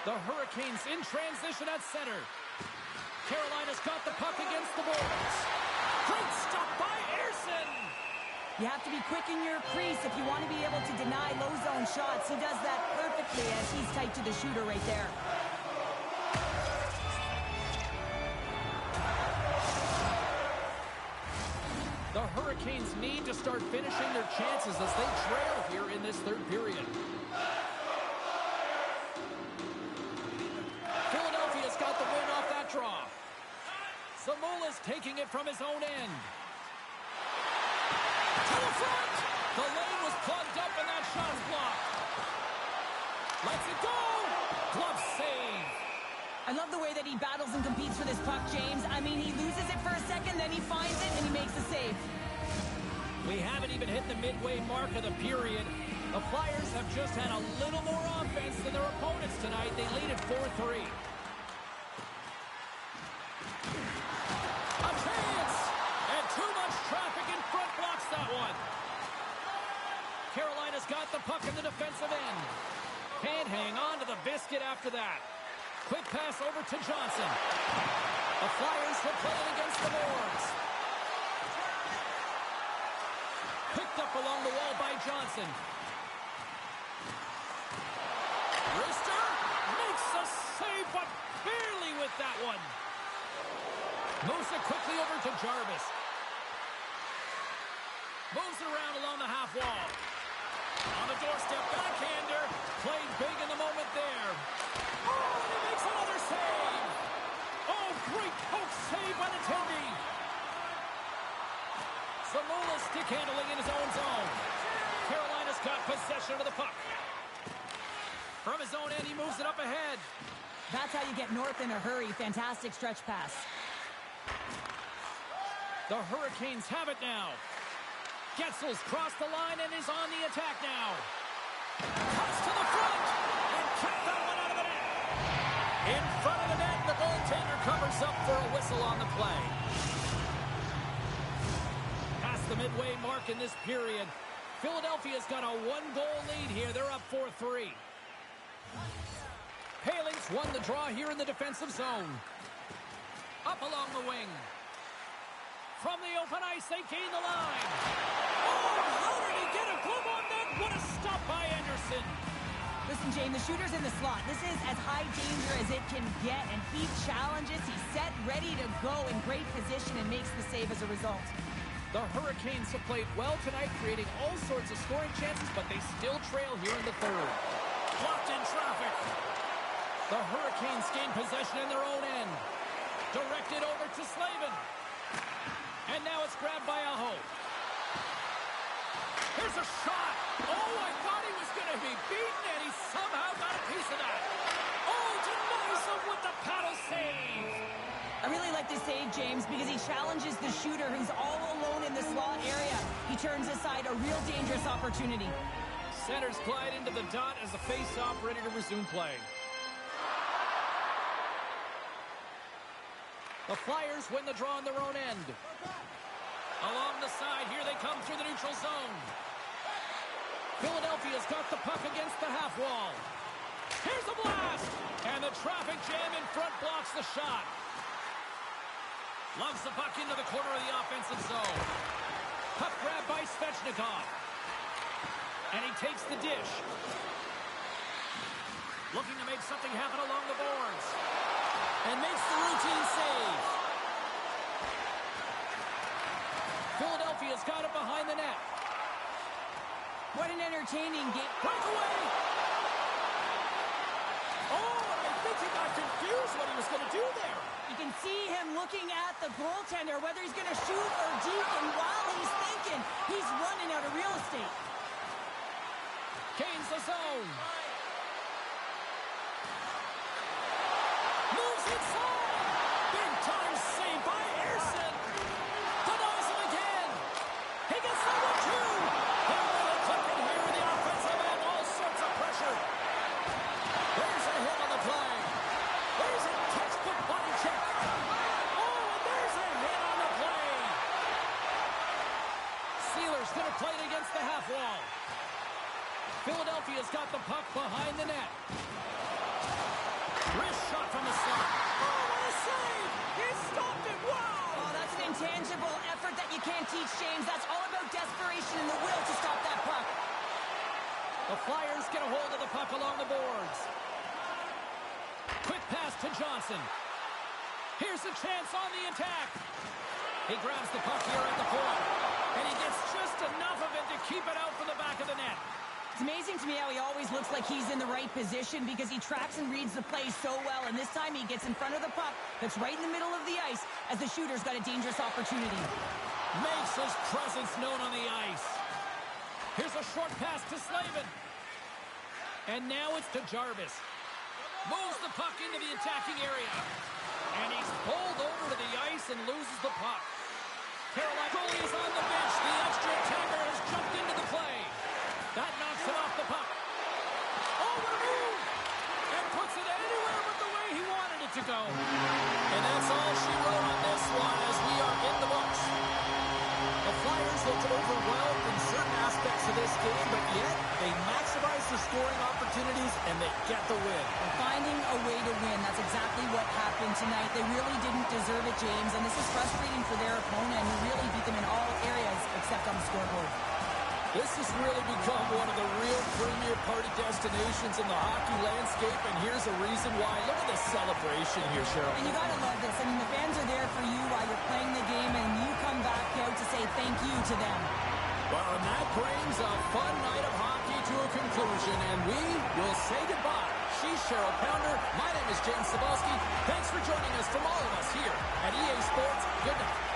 Speaker 3: The Hurricanes in transition at center. Carolina's got the puck against the boards. Great stop by Ersson.
Speaker 4: You have to be quick in your crease if you want to be able to deny low zone shots. He does that perfectly as he's tight to the shooter right there.
Speaker 3: The Hurricanes need to start finishing their chances as they trail here in this third period. Philadelphia's got the win off that draw. Zamula's taking it from his own end. To the front! The lane was plugged up and that shot's blocked. Lets it go! Glove save.
Speaker 4: I love the way that he battles and competes for this puck, James. I mean, he loses it for a second, then he finds it, and he makes the save.
Speaker 3: We haven't even hit the midway mark of the period. The Flyers have just had a little more offense than their opponents tonight. They lead at 4-3. A chance! And too much traffic in front blocks that one. Carolina's got the puck in the defensive end. Can't hang on to the biscuit after that. Quick pass over to Johnson. The Flyers will play it against the boards. Picked up along the wall by Johnson. Rister makes a save, but barely with that one. Moves it quickly over to Jarvis. Moves it around along the half wall. On the doorstep, backhander. Played big in the moment there. Oh, and he makes another save. Oh, great poke save by the Tendy. Samola stick handling in his own zone. Carolina's got possession of the puck. From his own end, he moves it up ahead.
Speaker 4: That's how you get north in a hurry. Fantastic stretch pass.
Speaker 3: The Hurricanes have it now. Getzel's crossed the line and is on the attack now. Cuts to the front and kept that one out of the net. In front of the net, the goaltender covers up for a whistle on the play. Past the midway mark in this period, Philadelphia's got a one-goal lead here. They're up 4-3. Paling's won the draw here in the defensive zone. Up along the wing. From the open ice, they gain the line. Oh, how did he get a glove on that? What a stop by Anderson.
Speaker 4: Listen, Jane, the shooter's in the slot. This is as high danger as it can get, and he challenges. He's set, ready to go, in great position, and makes the save as a result.
Speaker 3: The Hurricanes have played well tonight, creating all sorts of scoring chances, but they still trail here in the third. Blocked in traffic. The Hurricanes gain possession in their own end. Directed over to Slavin. And now it's grabbed by Aho. Here's a shot. Oh, I thought he was going to be beaten, and he somehow got a piece of that. Oh, denies him with the paddle save.
Speaker 4: I really like this save, James, because he challenges the shooter who's all alone in the slot area. He turns aside a real dangerous opportunity.
Speaker 3: Centers glide into the dot as the face-off ready to resume play. The Flyers win the draw on their own end. Along the side, here they come through the neutral zone. Philadelphia's got the puck against the half wall. Here's a blast! And the traffic jam in front blocks the shot. Loves the puck into the corner of the offensive zone. Puck grab by Svechnikov. And he takes the dish. Looking to make something happen along the boards. And makes the routine save. Philadelphia's got it behind the net.
Speaker 4: What an entertaining game.
Speaker 3: Breakaway! Oh, and I think he got confused what he was going to do there.
Speaker 4: You can see him looking at the goaltender, whether he's going to shoot or deep, and while he's thinking, he's running out of real estate.
Speaker 3: Gains the zone. Moves inside. Big time save by Ersson. Denies him again. He gets that one too. They're really clicking here in the offensive end. All sorts of pressure. There's a hit on the play. There's a textbook body check. Oh, and there's a hit on the play. Sealer's going to play it against the half wall. Philadelphia's got the puck behind the net. Wrist shot from the slot. Oh, what a save! He stopped it! Wow!
Speaker 4: Oh, that's an intangible effort that you can't teach, James. That's all about desperation and the will to stop that puck.
Speaker 3: The Flyers get a hold of the puck along the boards. Quick pass to Johnson. Here's a chance on the attack. He grabs the puck here at the point. And he gets just enough of it to keep it out from the back of the net.
Speaker 4: It's amazing to me how he always looks like he's in the right position because he tracks and reads the play so well, and this time he gets in front of the puck that's right in the middle of the ice as the shooter's got a dangerous opportunity.
Speaker 3: Makes his presence known on the ice. Here's a short pass to Slavin. And now it's to Jarvis. Moves the puck into the attacking area. And he's pulled over to the ice and loses the puck. Carolina goalie is on the bench. The extra attacker has jumped into the play. That knocks it off the puck. Oh, what a move! And puts it anywhere but the way he wanted it to go. And that's all she wrote on this one as we are in the books. The Flyers looked overwhelmed in certain aspects of this game, but yet get the win.
Speaker 4: They're finding a way to win. That's exactly what happened tonight. They really didn't deserve it, James, and this is frustrating for their opponent, who really beat them in all areas except on the scoreboard.
Speaker 3: This has really become one of the real premier party destinations in the hockey landscape, and here's a reason why. Look at the celebration here, Cheryl.
Speaker 4: And you gotta love this. I mean, the fans are there for you while you're playing the game, and you come back out to say thank you to them.
Speaker 3: Well, and that brings a fun night of hockey to a conclusion, and we will say goodbye. She's Cheryl Pounder. My name is James Cebulski. Thanks for joining us from all of us here at EA Sports. Good night.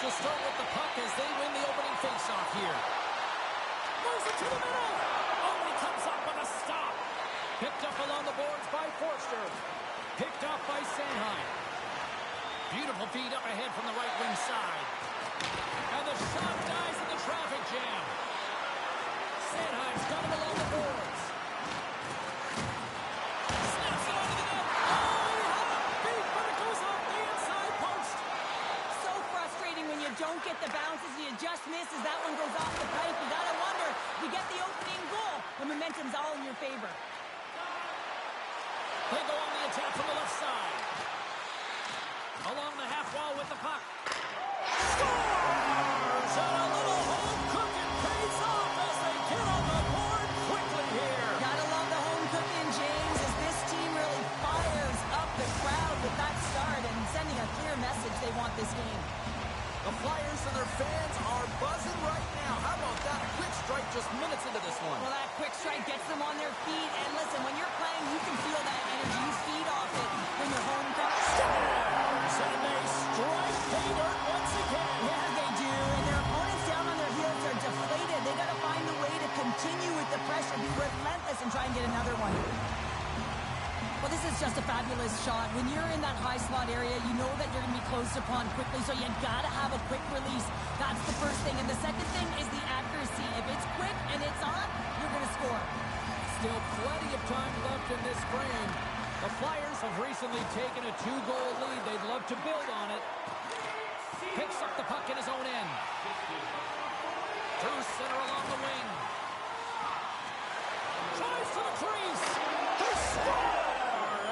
Speaker 3: will start with the puck as they win the opening faceoff here. Moves it to the middle. Oh, he comes up with a stop. Picked up along the boards by Forster. Picked up by Sanheim. Beautiful feed up ahead from the right wing side. And the shot dies in the traffic jam. Sanheim's got him along the boards. Snaps it onto the net. Oh, he had a beat, but it goes off the inside post.
Speaker 4: So frustrating when you don't get the bounces and you just miss as that one goes off the pipe. You gotta wonder, you get the opening goal, the momentum's all in your favor.
Speaker 3: They go on the attack from the left side. Along the half wall with the puck. Scores! And a little home cooking pays off as they get on the board quickly here.
Speaker 4: Gotta love the home cooking, James, as this team really fires up the crowd with that start and sending a clear message they want this game.
Speaker 3: The Flyers and their fans are buzzing right now. How about that? A quick strike just minutes into this one.
Speaker 4: Well, that quick strike gets them on their feet. And listen, when you're playing, you can feel that energy. You feed off it when you're home cooking.
Speaker 3: Scores! And they strike pay dirt once again.
Speaker 4: Yeah, they do. And their opponents down on their heels are deflated. They got to find a way to continue with the pressure, be relentless, and try and get another one. Well, this is just a fabulous shot. When you're in that high slot area, you know that you're going to be closed upon quickly, so you got to have a quick release. That's the first thing. And the second thing is the accuracy. If it's quick and it's on, you're going to score.
Speaker 3: Still plenty of time left in this frame. The Flyers have recently taken a 2-goal lead. They'd love to build on it. Picks up the puck in his own end. Through center along the wing. Tries to the crease. They score!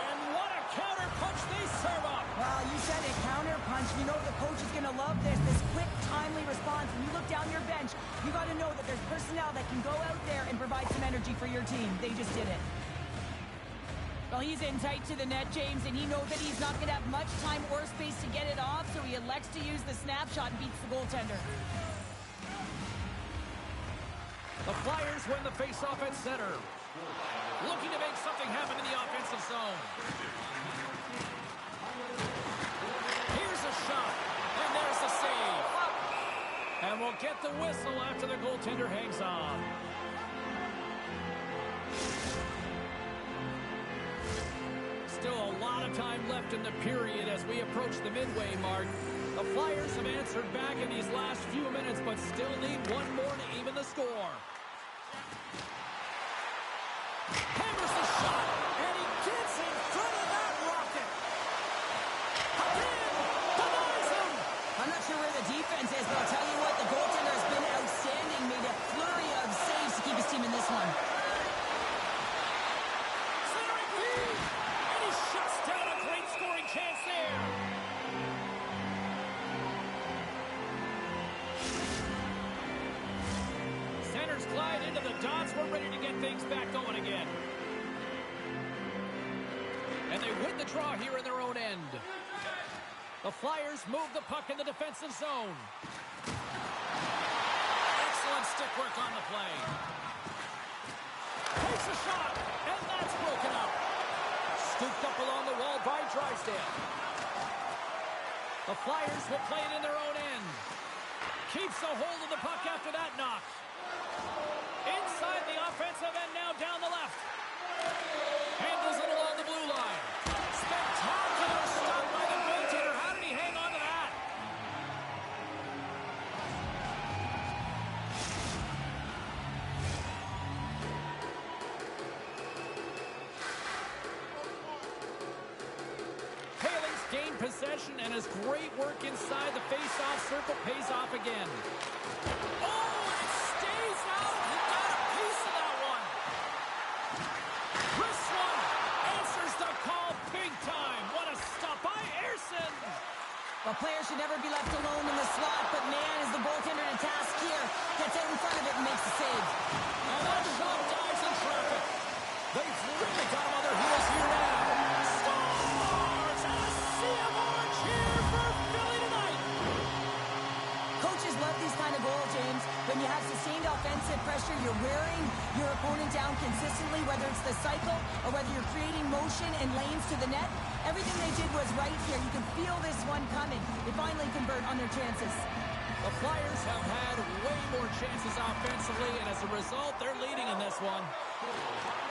Speaker 3: And what a counter punch they serve up.
Speaker 4: Well, you said it, counter punch. You know the coach is going to love this quick, timely response. When you look down your bench, you got to know that there's personnel that can go out there and provide some energy for your team. They just did it. Well, he's in tight to the net, James, and he knows that he's not going to have much time or space to get it off, so he elects to use the snapshot and beats the goaltender.
Speaker 3: The Flyers win the faceoff at center. Looking to make something happen in the offensive zone. Here's a shot, and there's the save. And we'll get the whistle after the goaltender hangs on. Still a lot of time left in the period as we approach the midway mark. The Flyers have answered back in these last few minutes, but still need one more to even the score. Hammers the shot, and he gets in front of that rocket. Again, denies him.
Speaker 4: I'm not sure where the defense is, but I'll tell you what, the goaltender has been outstanding, made a flurry of saves to keep his team in this one.
Speaker 3: Centering feed, and he shuts down a great scoring chance there. Centers glide into the dots. We're ready to get things back going again. And they win the draw here in their own end. The Flyers move the puck in the defensive zone. Excellent stick work on the play. Takes a shot, and that's broken up. Scooped up along the wall by Drysdale. The Flyers will play it in their own end. Keeps a hold of the puck after that knock. Inside the offensive end, now down the left. Handles it along the blue line. Spectacular stop by the goaltender. How did he hang on to that? Paling's gained possession, and his great work inside the face-off circle pays off again. Oh, it stays out. He got a piece of that one. This one answers the call big time. What a stop by Ersson.
Speaker 4: Well, players should never be left alone in the slot, but man, is the goaltender to task here. Gets out in front of it and makes the save.
Speaker 3: And that shot dives in traffic. They've really got him on their heels here now. Scores! And a sea of orange here for Philly tonight.
Speaker 4: Coaches love these kind of goals, James. When you have sustained offensive pressure, you're wearing your opponent down consistently, whether it's the cycle or whether you're creating motion and lanes to the net. Everything they did was right here. You can feel this one coming. They finally convert on their chances.
Speaker 3: The Flyers have had way more chances offensively, and as a result, they're leading in this one.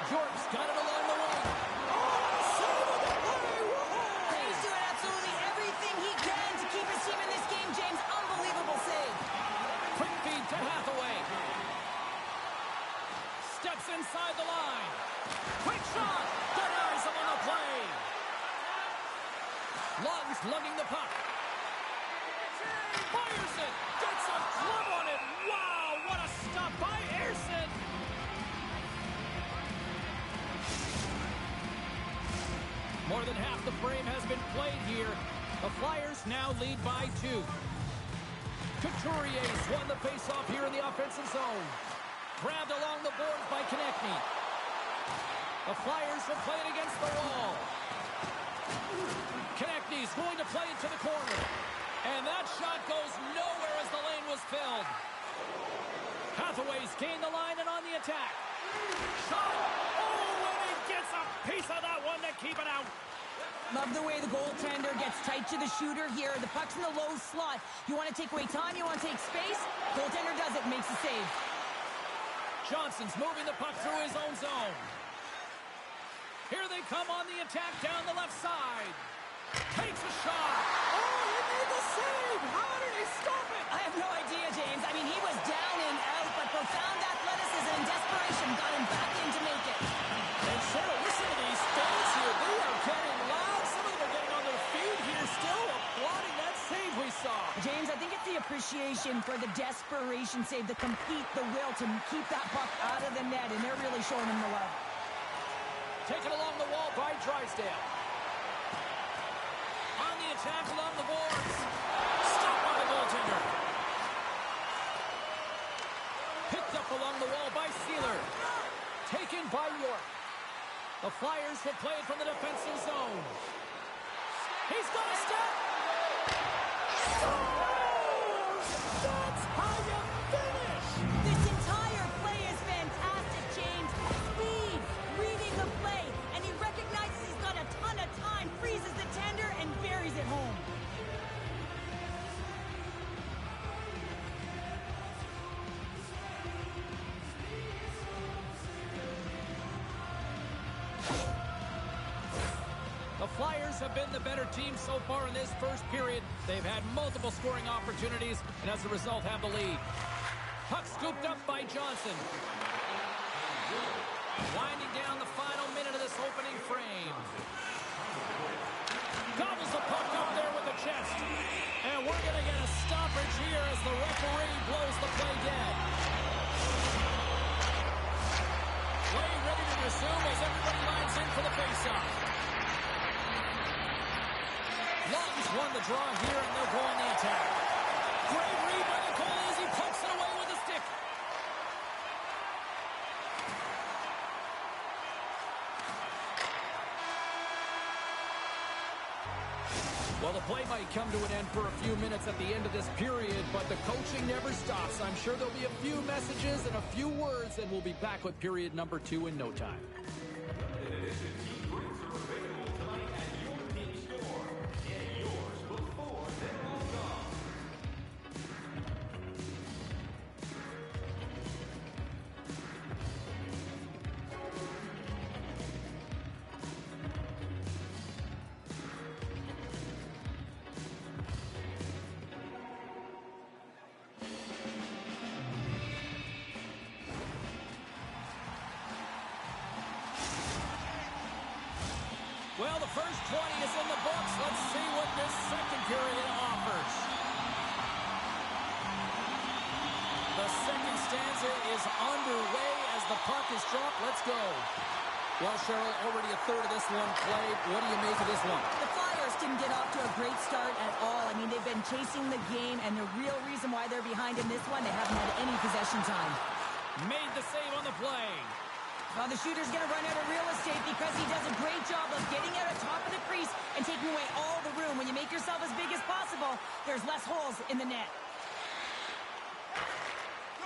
Speaker 3: York's got it along the wing. Oh, save of the play! Whoa!
Speaker 4: He's doing absolutely everything he can to keep his team in this game, James. Unbelievable save.
Speaker 3: Quick feed to Hathaway. Steps inside the line. Quick shot. Denies him on the play. Lawton's lugging the puck. Fires it. Gets a glove on it. Wow, what a stop by Ersson. More than half the frame has been played here. The Flyers now lead by 2. Couturier's won the faceoff here in the offensive zone. Grabbed along the boards by Konechny. The Flyers will play it against the wall. Konechny's going to play it to the corner. And that shot goes nowhere as the lane was filled. Hathaway's gained the line and on the attack. Shot! Oh, and he gets a piece of that one to keep it out.
Speaker 4: Love the way the goaltender gets tight to the shooter here. The puck's in the low slot. You want to take away time, you want to take space. Goaltender does it, makes the save.
Speaker 3: Johnson's moving the puck through his own zone. Here they come on the attack down the left side. Takes a shot. Oh, he made the save. How did he stop it?
Speaker 4: I have no idea, James. I mean, he was down and out, but profound athleticism and desperation got him back in to make it.
Speaker 3: And Cheryl, listen to these fans here. They are getting loud. Some of them are getting on their feet here, still applauding that save we saw.
Speaker 4: James, I think it's the appreciation for the desperation save, the compete, the will to keep that puck out of the net, and they're really showing him the love.
Speaker 3: Taken along the wall by Drysdale. On the attack along the boards. Stopped by the goaltender. Picked up along the wall by Sealer. Taken by York. The Flyers will play it from the defensive zone. He's got a step. Scores! That's how you finish!
Speaker 4: This entire play is fantastic, James. Speed, reading the play, and he recognizes he's got a ton of time, freezes the tender, and buries it home.
Speaker 3: The Flyers have been the better team so far in this first period. They've had multiple scoring opportunities, and as a result have the lead. Puck scooped up by Johnson. Winding down the final minute of this opening frame. Gobbles the puck up there with the chest. And we're going to get a stoppage here as the referee blows the play dead. Play ready to resume as everybody lines in for the faceoff. Lawton's won the draw here, and they'll go on the attack. Great read by the goalie as he pokes it away with a stick. Well, the play might come to an end for a few minutes at the end of this period, but the coaching never stops. I'm sure there'll be a few messages and a few words, and we'll be back with period number 2 in no time. Well, the first 20 is in the books. Let's see what this second period offers. The second stanza is underway as the puck is dropped. Let's go. Well, Cheryl, already a third of this one played. What do you make of this one?
Speaker 4: The Flyers didn't get off to a great start at all. I mean, they've been chasing the game, and the real reason why they're behind in this one, they haven't had any possession time.
Speaker 3: Made the save on the play.
Speaker 4: Well, the shooter's going to run out of real estate because he does a great job of getting out of top of the crease and taking away all the room. When you make yourself as big as possible, there's less holes in the net.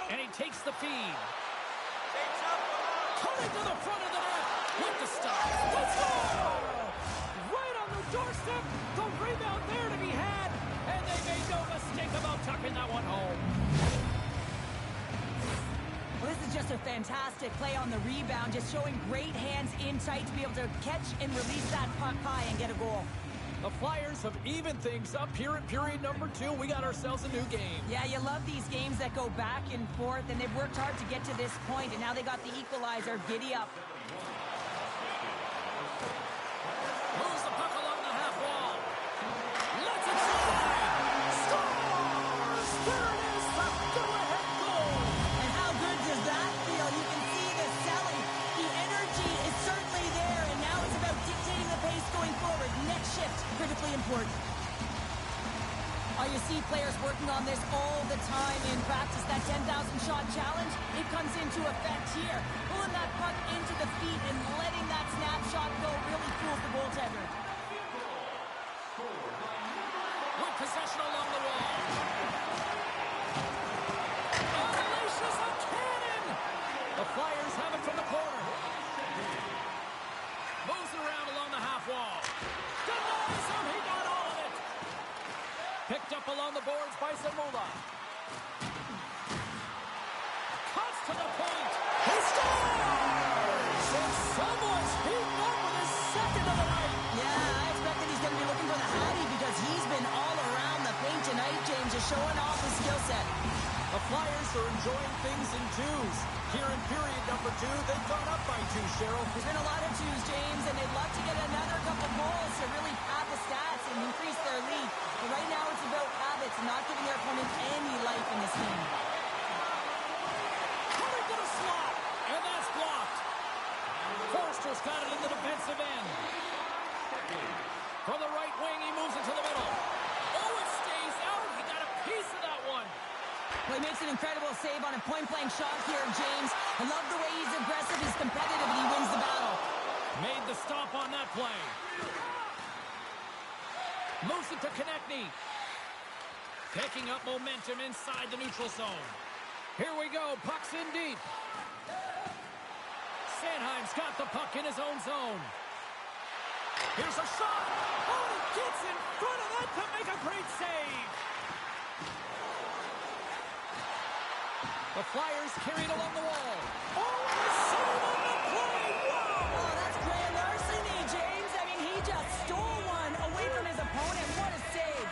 Speaker 3: And he takes the feed. Coming to the front of the net with the stop. The score! Right on the doorstep. The rebound there to be had. And they made no mistake about tucking that one home.
Speaker 4: Well, this is just a fantastic play on the rebound, just showing great hands in tight to be able to catch and release that puck high and get a goal.
Speaker 3: The Flyers have evened things up here in period number 2. We got ourselves a new game.
Speaker 4: Yeah, you love these games that go back and forth, and they've worked hard to get to this point, and now they got the equalizer. Giddy up.
Speaker 3: Moves the puck along the half wall. Lets it slide. Scores! There it is, the go-ahead goal.
Speaker 4: And how good does that feel? You can see the selling. The energy is certainly there, and now it's about dictating the pace going forward. Next shift, critically important. You see players working on this all the time in practice. That 10,000 shot challenge, it comes into effect here. Pulling that puck into the feet and letting that snapshot go really fools the goaltender.
Speaker 3: With possession along the wall. Unleashes a cannon! The Flyers have it from the corner. Moves it around along the half wall. Denies him, he got all of it! Picked up along the boards by Zamula. Cuts to the point. He scores! And someone's heating up with his second of the night.
Speaker 4: Yeah, I expect that he's going to be looking for the Hattie because he's been all around the paint tonight. James is showing off his skill set.
Speaker 3: The Flyers are enjoying things in twos. Here in period number 2, they've gone up by 2, Cheryl.
Speaker 4: There's been a lot of twos, James, and they'd love to get another couple goals to really pad the stats and increase their lead. But right now it's about habits, not giving their opponent any life in this game.
Speaker 3: Coming to the slot, and that's blocked. Forster's got it in the defensive end. From the right wing, he moves it to the middle. Oh, it stays out. He got a piece of that one.
Speaker 4: Well, he makes an incredible save on a point-blank shot here, James. I love the way he's aggressive, he's competitive, and he wins the battle.
Speaker 3: Made the stop on that play. Moves it to Konechny. Picking up momentum inside the neutral zone. Here we go, puck's in deep. Sanheim's got the puck in his own zone. Here's a shot. Oh, he gets in front of that to make a great save. The Flyers carried along the wall. Oh, and a save on the play. Wow.
Speaker 4: Oh, that's grand larceny, James. I mean, he just stole one away from his opponent. What a save.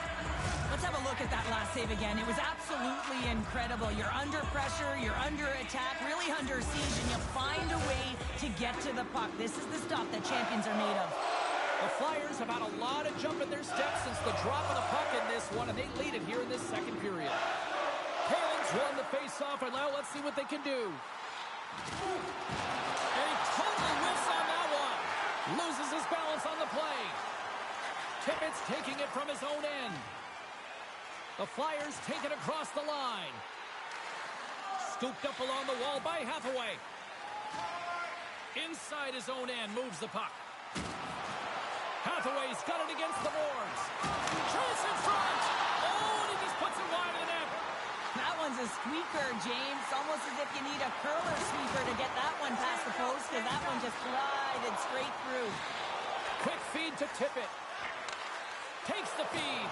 Speaker 4: Let's have a look at that last save again. It was absolutely incredible. You're under pressure, you're under attack, really under siege, and you find a way to get to the puck. This is the stuff that champions are made of.
Speaker 3: The Flyers have had a lot of jump in their steps since the drop of the puck in this one, and they lead it here in this second period. Palin's won the face-off, and now let's see what they can do. And he totally whiffs on that one. Loses his balance on the play. Tippett's taking it from his own end. The Flyers take it across the line. Scooped up along the wall by Hathaway. Inside his own end, moves the puck. Hathaway's got it against the boards. Chance in front. Oh, and he just puts it wide of the net.
Speaker 4: That one's a squeaker, James. Almost as if you need a curler sweeper to get that one past the post, because that one just glided straight through.
Speaker 3: Quick feed to Tippett. Takes the feed.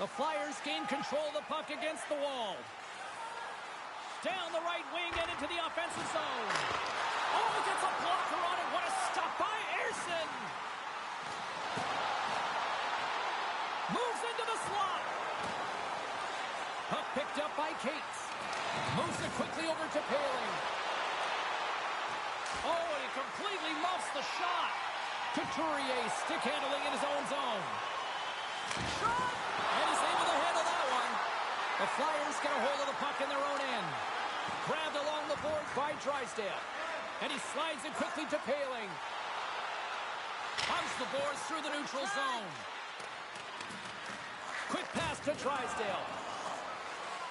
Speaker 3: The Flyers gain control of the puck against the wall. Down the right wing and into the offensive zone. Oh, he gets a blocker on it. What a stop by Ersson. Moves into the slot. Puck picked up by Cates. Moves it quickly over to Paling. Oh, and he completely muffs the shot. Couturier stick handling in his own zone. Shot! And he's able to handle that one. The Flyers get a hold of the puck in their own end. Grabbed along the boards by Drysdale. And he slides it quickly to Paling. Pumps the boards through the neutral zone. Quick pass to Drysdale.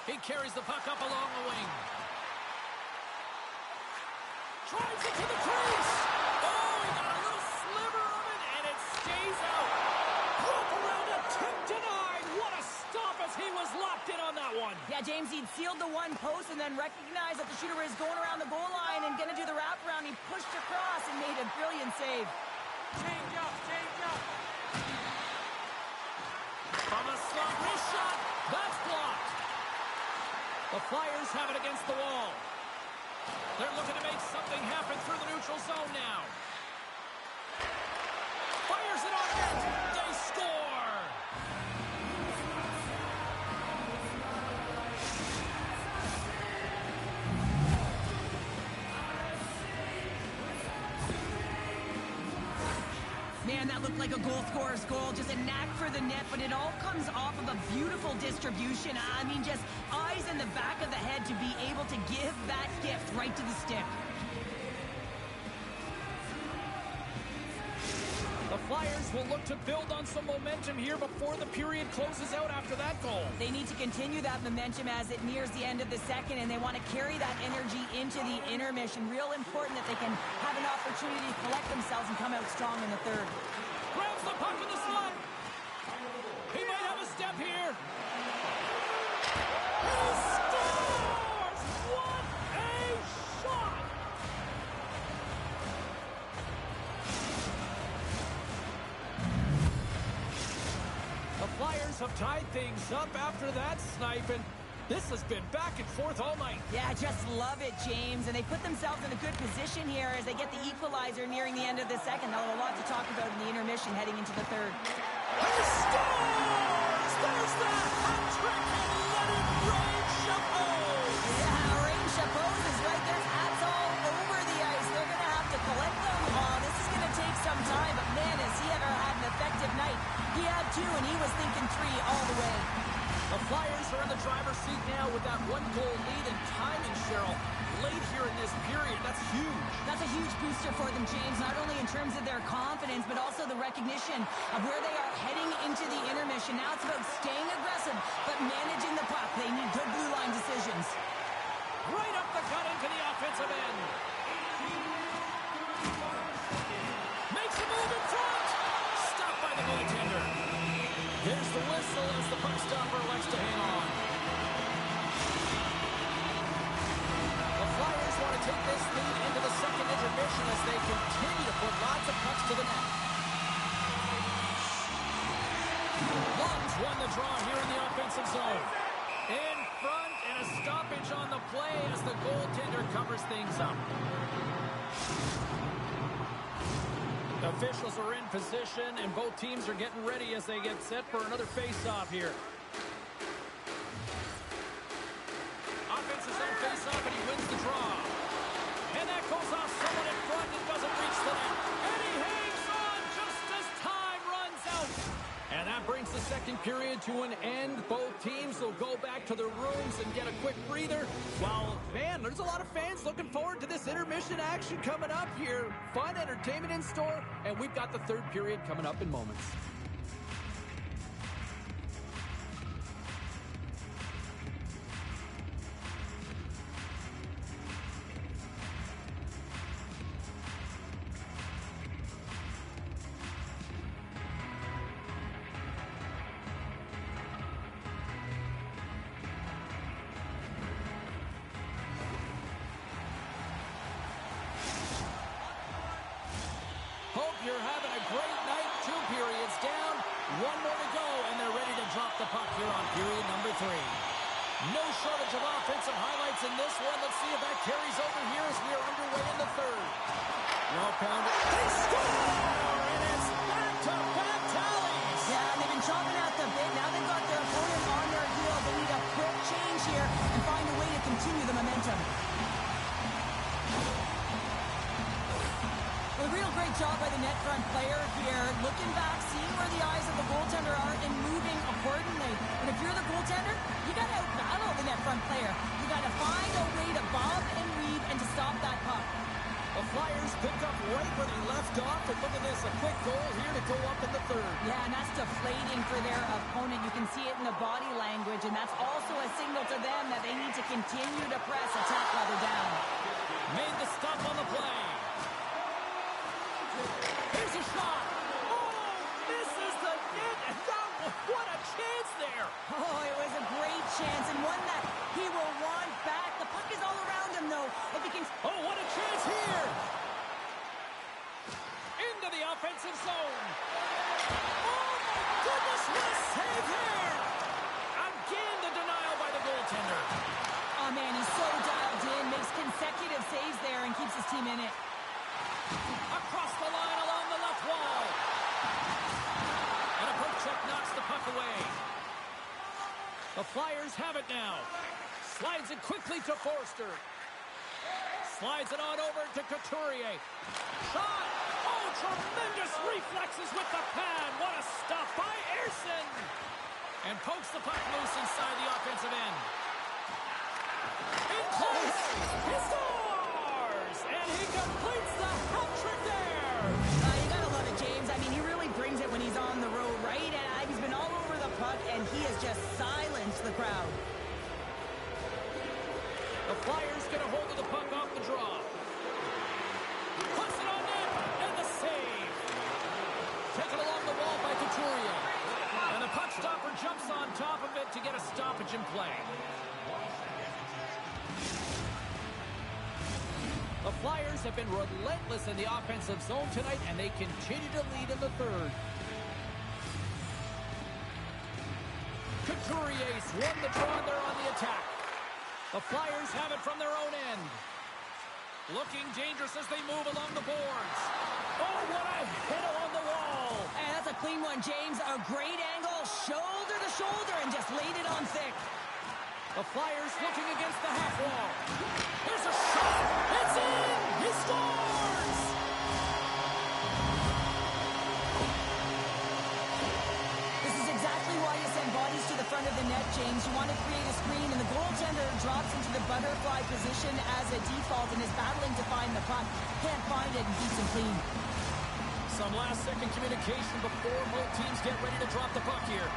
Speaker 3: He carries the puck up along the wing. Drives it to the crease. Oh, he got a little sliver of it, and it stays out. Broke around a tip denied. What a stop as he was locked in on that one.
Speaker 4: Yeah, James, he'd sealed the one post and then recognized that the shooter was going around the goal line and going to do the wraparound. He pushed across and made a brilliant save.
Speaker 3: Change up, change up. From a slump, wrist shot. That's blocked. The Flyers have it against the wall. They're looking to make something happen through the neutral zone now. Fires it on net. They score.
Speaker 4: Man, that looked like a goal scorer's goal. Just a knack for the net, but it all comes off of a beautiful distribution. I mean, just eyes in the back of the head to be able to give that gift right to the stick.
Speaker 3: The Flyers will look to build on some momentum here before the period closes out after that goal.
Speaker 4: They need to continue that momentum as it nears the end of the second, and they want to carry that energy into the intermission. Real important that they can have an opportunity to collect themselves and come out strong in the third.
Speaker 3: Grabs the puck in the slot. He might have a step here. He scores! What a shot! The Flyers have tied things up after that snipe, and this has been back and forth all night.
Speaker 4: Yeah, just love it, James. And they put themselves in a good position here as they get the equalizer nearing the end of the second. They'll have a lot to talk about in the intermission heading into the third.
Speaker 3: He scores! There's the hat trick, and let it rain, Chapeau!
Speaker 4: Yeah, Rain Chapeau is right there. Hats all over the ice. They're going to have to collect them. Oh, this is going to take some time, but man, has he ever had an effective night. He had two, and he was thinking three all the way.
Speaker 3: The Flyers are in the driver's seat now with that one-goal lead, and timing, Cheryl, late here in this period. That's huge.
Speaker 4: That's a huge booster for them, James, not only in terms of their confidence, but also the recognition of where they are heading into the intermission. Now it's about staying aggressive, but managing the puck. They need good blue line decisions.
Speaker 3: Right up the gut into the offensive end. Makes a move in front. Stopped by the goaltender. There's the whistle as the puck stopper elects to hang on. The Flyers want to take this lead into the second intermission as they continue to put lots of pucks to the net. Lungs won the draw here in the offensive zone. In front, and a stoppage on the play as the goaltender covers things up. The officials are in position, and both teams are getting ready as they get set for another face-off here. Offensive zone face-off, and he wins the draw. And that goes off someone in front and doesn't reach the net. And he hangs on just as time runs out. And that brings the second period to an end. Both teams will go back to their rooms and get a quick breather. While, man, there's a lot of fans looking forward to this intermission action coming up here. Fun entertainment in store, and we've got the third period coming up in moments. Hope you're having a great night. 2 periods down, 1 more to go, and they're ready to drop the puck here on period number 3. No shortage of offensive highlights in this one. Let's see if that carries over here as we are underway in the third. Well pounded. They score! And it's back-to-back tallies!
Speaker 4: Yeah, and they've been chopping at the bit. Now they've got their opponent on their heels. They need a quick change here and find a way to continue the momentum. A real great job by the net front player here. Looking back, seeing where the eyes of the goaltender are and moving accordingly. And if you're the goaltender, you got to out-battle the net front player. You got to find a way to bob and weave and to stop that puck.
Speaker 3: The Flyers pick up right where they left off, and look at this, a quick goal here to go up in the third.
Speaker 4: Yeah, and that's deflating for their opponent. You can see it in the body language, and that's also a signal to them that they need to continue to press, attack while they're down.
Speaker 3: Made the stop on the play. Here's a shot. Oh, misses the net, and what a chance there.
Speaker 4: Oh, it was a great chance, and one that he will want back. The puck is all around him, though. If he can...
Speaker 3: Oh, what a chance here. Into the offensive zone. Oh, goodness, what a save there! Again, the denial by the goaltender.
Speaker 4: Oh, man, he's so dialed in, makes consecutive saves there and keeps his team in it.
Speaker 3: Across the line along the left wall. And a poke check knocks the puck away. The Flyers have it now. Slides it quickly to Forster. Slides it on over to Couturier. Shot! Oh, tremendous reflexes with the pad. What a stop by Ersson. And pokes the puck loose inside the offensive end. In close! He scores! And he completes the hat trick there!
Speaker 4: You gotta love it, James. I mean, he really brings it when he's on the road, right? And he's been all over the puck, and he has just silenced the crowd.
Speaker 3: The Flyers get a hold of the puck off the draw. Puts it on net, and the save. Taken along the wall by Couturier. And the puck stopper jumps on top of it to get a stoppage in play. The Flyers have been relentless in the offensive zone tonight, and they continue to lead in the third. Couturier's won the draw, and they're on the attack. The Flyers have it from their own end. Looking dangerous as they move along the boards. Oh, what a hit along the wall.
Speaker 4: And that's a clean one, James. A great angle, shoulder to shoulder, and just laid it on thick.
Speaker 3: The Flyers looking against the half wall. Here's a shot. It's in. He scores.
Speaker 4: This is exactly why you send bodies to the front of the net, James. You want to create a screen, and the goaltender drops into the butterfly position as a default and is battling to find the puck. Can't find it and keeps him clean.
Speaker 3: Some last-second communication before both teams get ready to drop the puck here.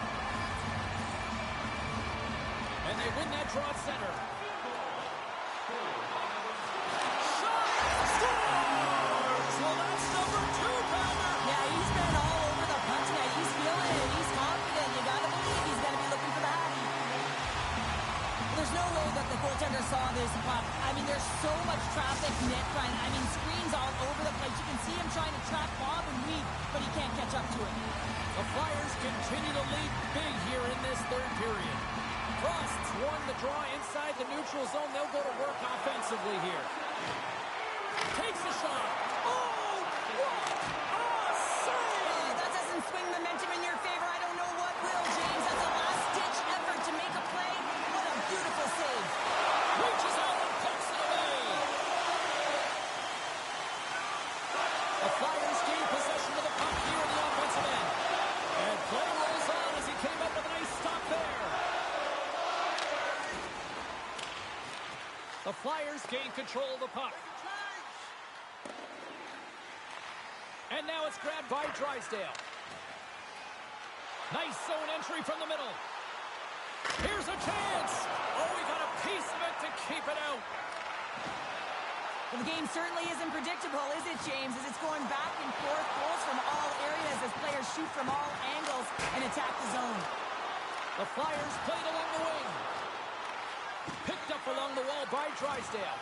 Speaker 3: And they win that draw at center. Shot! Scores! Well, that's number 2, Palmer.
Speaker 4: Yeah, he's been all over the puck tonight. He's feeling it. He's confident. You got to believe he's going to be looking for the hattie. There's no way that the goaltender saw this puck. I mean, there's so much traffic net front. I mean, screens all over the place. You can see him trying to trap Bob and Weed, but he can't catch up to it.
Speaker 3: The Flyers continue to lead big here in this third period. Frost's won the draw inside the neutral zone. They'll go to work offensively here. Takes a shot. Oh, what a save!
Speaker 4: That doesn't swing momentum in your favor. I don't know what will, James. That's a last-ditch effort to make a play. What a beautiful save.
Speaker 3: Reaches out and pokes it away. The Flyers gain possession of the puck here in the offensive end. And play rolls on as he came up with a nice stop there. The Flyers gain control of the puck. And now it's grabbed by Drysdale. Nice zone entry from the middle. Here's a chance. Oh, he got a piece of it to keep it out.
Speaker 4: Well, the game certainly isn't predictable, is it, James? As it's going back and forth, goals from all areas as players shoot from all angles and attack the zone.
Speaker 3: The Flyers played along the wing. Picked up along the wall by Drysdale.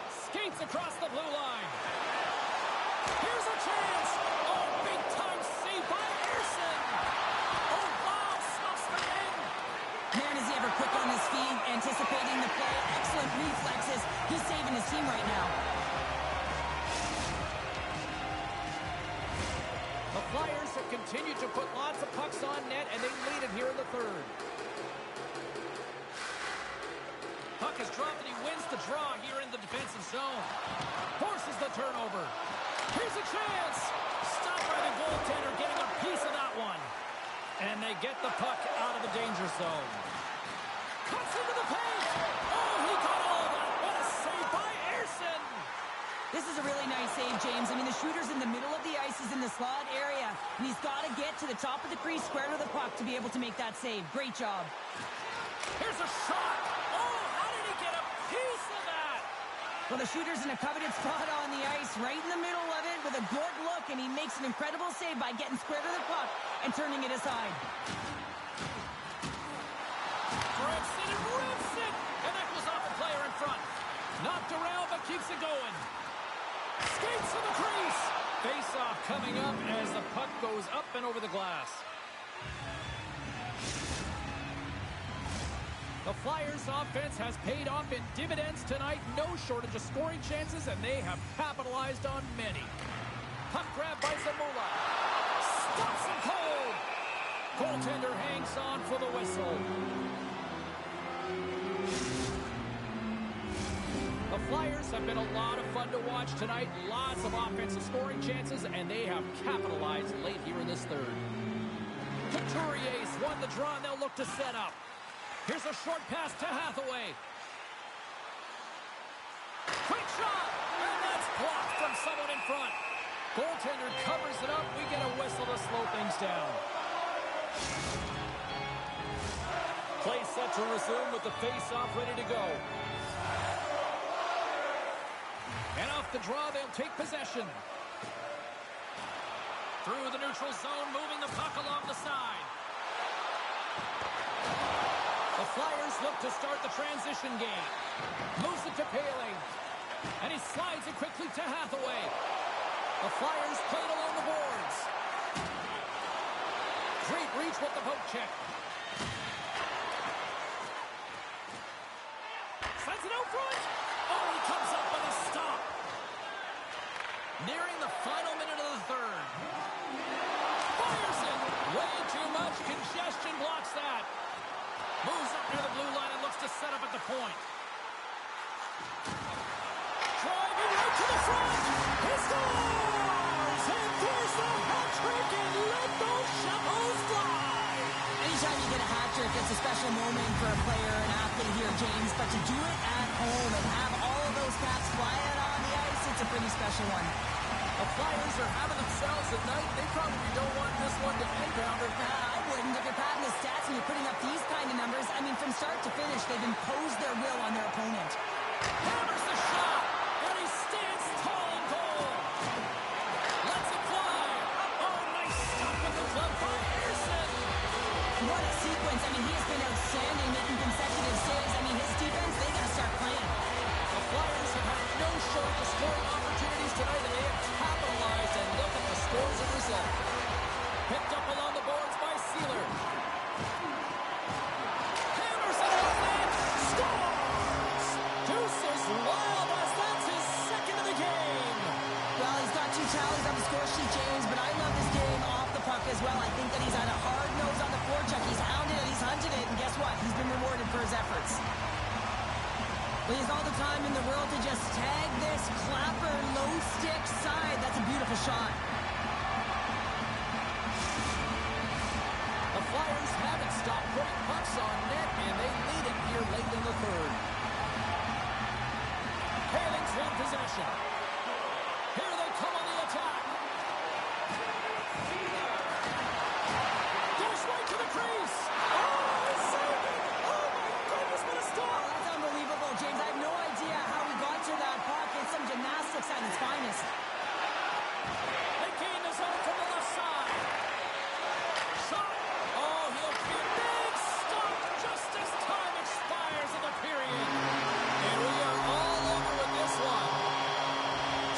Speaker 3: Skates across the blue line. Here's a chance. Oh, big-time save by Ersson. Oh, wow, snuffs the end.
Speaker 4: Man, is he ever quick on his feet, anticipating the play. Excellent reflexes. He's saving his team right now.
Speaker 3: The Flyers have continued to put lots of pucks on net, and they lead it here in the third. Puck is dropped, and he wins the draw here in the defensive zone. Forces the turnover. Here's a chance. Stopped by the goaltender, getting a piece of that one. And they get the puck out of the danger zone. Cuts into the paint. Oh, he got all of that. What a save by Ersson.
Speaker 4: This is a really nice save, James. I mean, the shooter's in the middle of the ice. He's in the slot area, and he's got to get to the top of the crease, square to the puck, to be able to make that save. Great job.
Speaker 3: Here's a shot. Oh, how did he get a piece of that?
Speaker 4: Well, the shooter's in a coveted spot on the ice, right in the middle of it, with a good look, and he makes an incredible save by getting square to the puck and turning it aside.
Speaker 3: Grips it and rips it, and that goes off the player in front. Knocked around, but keeps it going. Skates to the crease. Face-off coming up as the puck goes up and over the glass. The Flyers' offense has paid off in dividends tonight. No shortage of scoring chances, and they have capitalized on many. Puck grab by Zamula. Stops him cold. Goaltender hangs on for the whistle. The Flyers have been a lot of fun to watch tonight. Lots of offensive scoring chances, and they have capitalized late here in this third. Couturier's won the draw, and they'll look to set up. Here's a short pass to Hathaway. Quick shot! And that's blocked from someone in front. Goaltender covers it up. We get a whistle to slow things down. Play set to resume with the face-off ready to go. And off the draw, they'll take possession. Through the neutral zone, moving the puck along the side. The Flyers look to start the transition game. Moves it to Paling. And he slides it quickly to Hathaway. The Flyers played along the boards. Great reach with the poke check. Sends it out front. Oh, he comes up with a stop. Nearing the final minute of the third. Fires it. Way too much congestion blocks that. Moves up near the blue line and looks to set up at the point. Driving right to the front. He scores! And there's the hat trick and let those shovels fly.
Speaker 4: Anytime you get a hat trick, it's a special moment for a player, an athlete here, James. But to do it at home and have all of those caps flying on the ice, it's a pretty special one.
Speaker 3: The Flyers are having themselves a night. They probably don't want this one to end, Pounder.
Speaker 4: I wouldn't. If you're padding the stats and you're putting up these kind of numbers, I mean, from start to finish, they've imposed their will on their opponent.
Speaker 3: Hammers the shot, and he stands tall and cold. Lets it fly. Oh, nice stop with the glove by Anderson.
Speaker 4: What a sequence. I mean, he has been outstanding, making consecutive saves. I mean, his defense, they got to start playing.
Speaker 3: The Flyers have had no shortage of scoring opportunities tonight, and they have capitalized, and look at the score as a result. Picked up along the boards by Sealer. Hammers it out and scores! Deuces wild as that's his second of the game.
Speaker 4: Well, he's got 2 tallies on the score sheet, James, but I love his game off the puck as well. I think that he's had a hard nose on the forecheck. He's hounded it, he's hunted it, and guess what? He's been rewarded for his efforts. Well, he has all the time in the world to just tag this clapper low stick side. That's a beautiful shot.
Speaker 3: The Flyers haven't stopped putting pucks on net, and they lead it here late in the third. Paling's won possession. Here they come on the attack. Goes right to the crease. Oh, he's saved it. Oh, my goodness, what a stop.
Speaker 4: That's unbelievable, James. I have no idea how he got to that puck. It's some gymnastics at its finest.
Speaker 3: They gain the zone from the left side. Shot. Oh, he'll be a big stop just as time expires in the period. And we are all over with this one.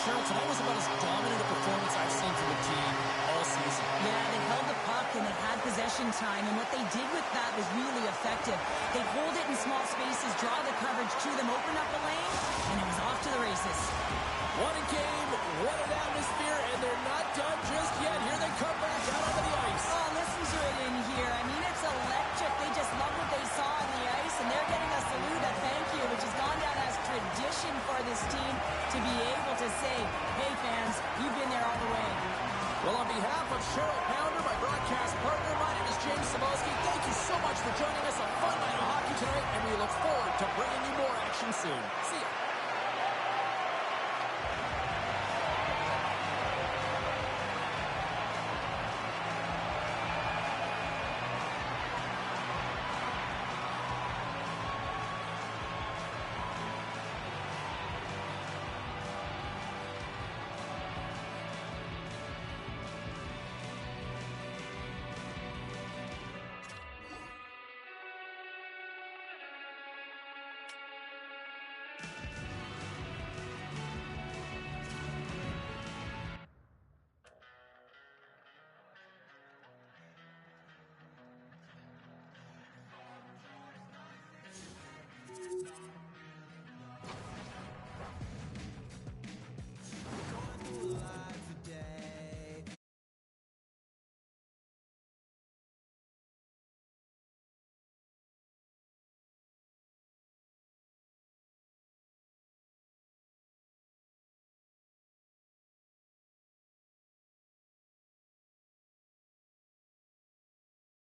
Speaker 3: Cheryl, tonight was about as dominant a performance I've seen from the team all season.
Speaker 4: Yeah, they held the puck and they had possession time, and what they did with that was really effective. They hold it in small spaces, draw the coverage to them, open up a lane, and it was off to the races.
Speaker 3: What a game, what an atmosphere, and they're not done just yet. Here they come back out onto the ice.
Speaker 4: Oh, listen to it in here. I mean, it's electric. They just love what they saw on the ice, and they're getting a salute, a thank you, which has gone down as tradition for this team to be able to say, hey, fans, you've been there all the way.
Speaker 3: Well, on behalf of Cheryl Pounder, my broadcast partner, my name is James Cybulski. Thank you so much for joining us. A fun night of hockey tonight, and we look forward to bringing you more action soon. See ya.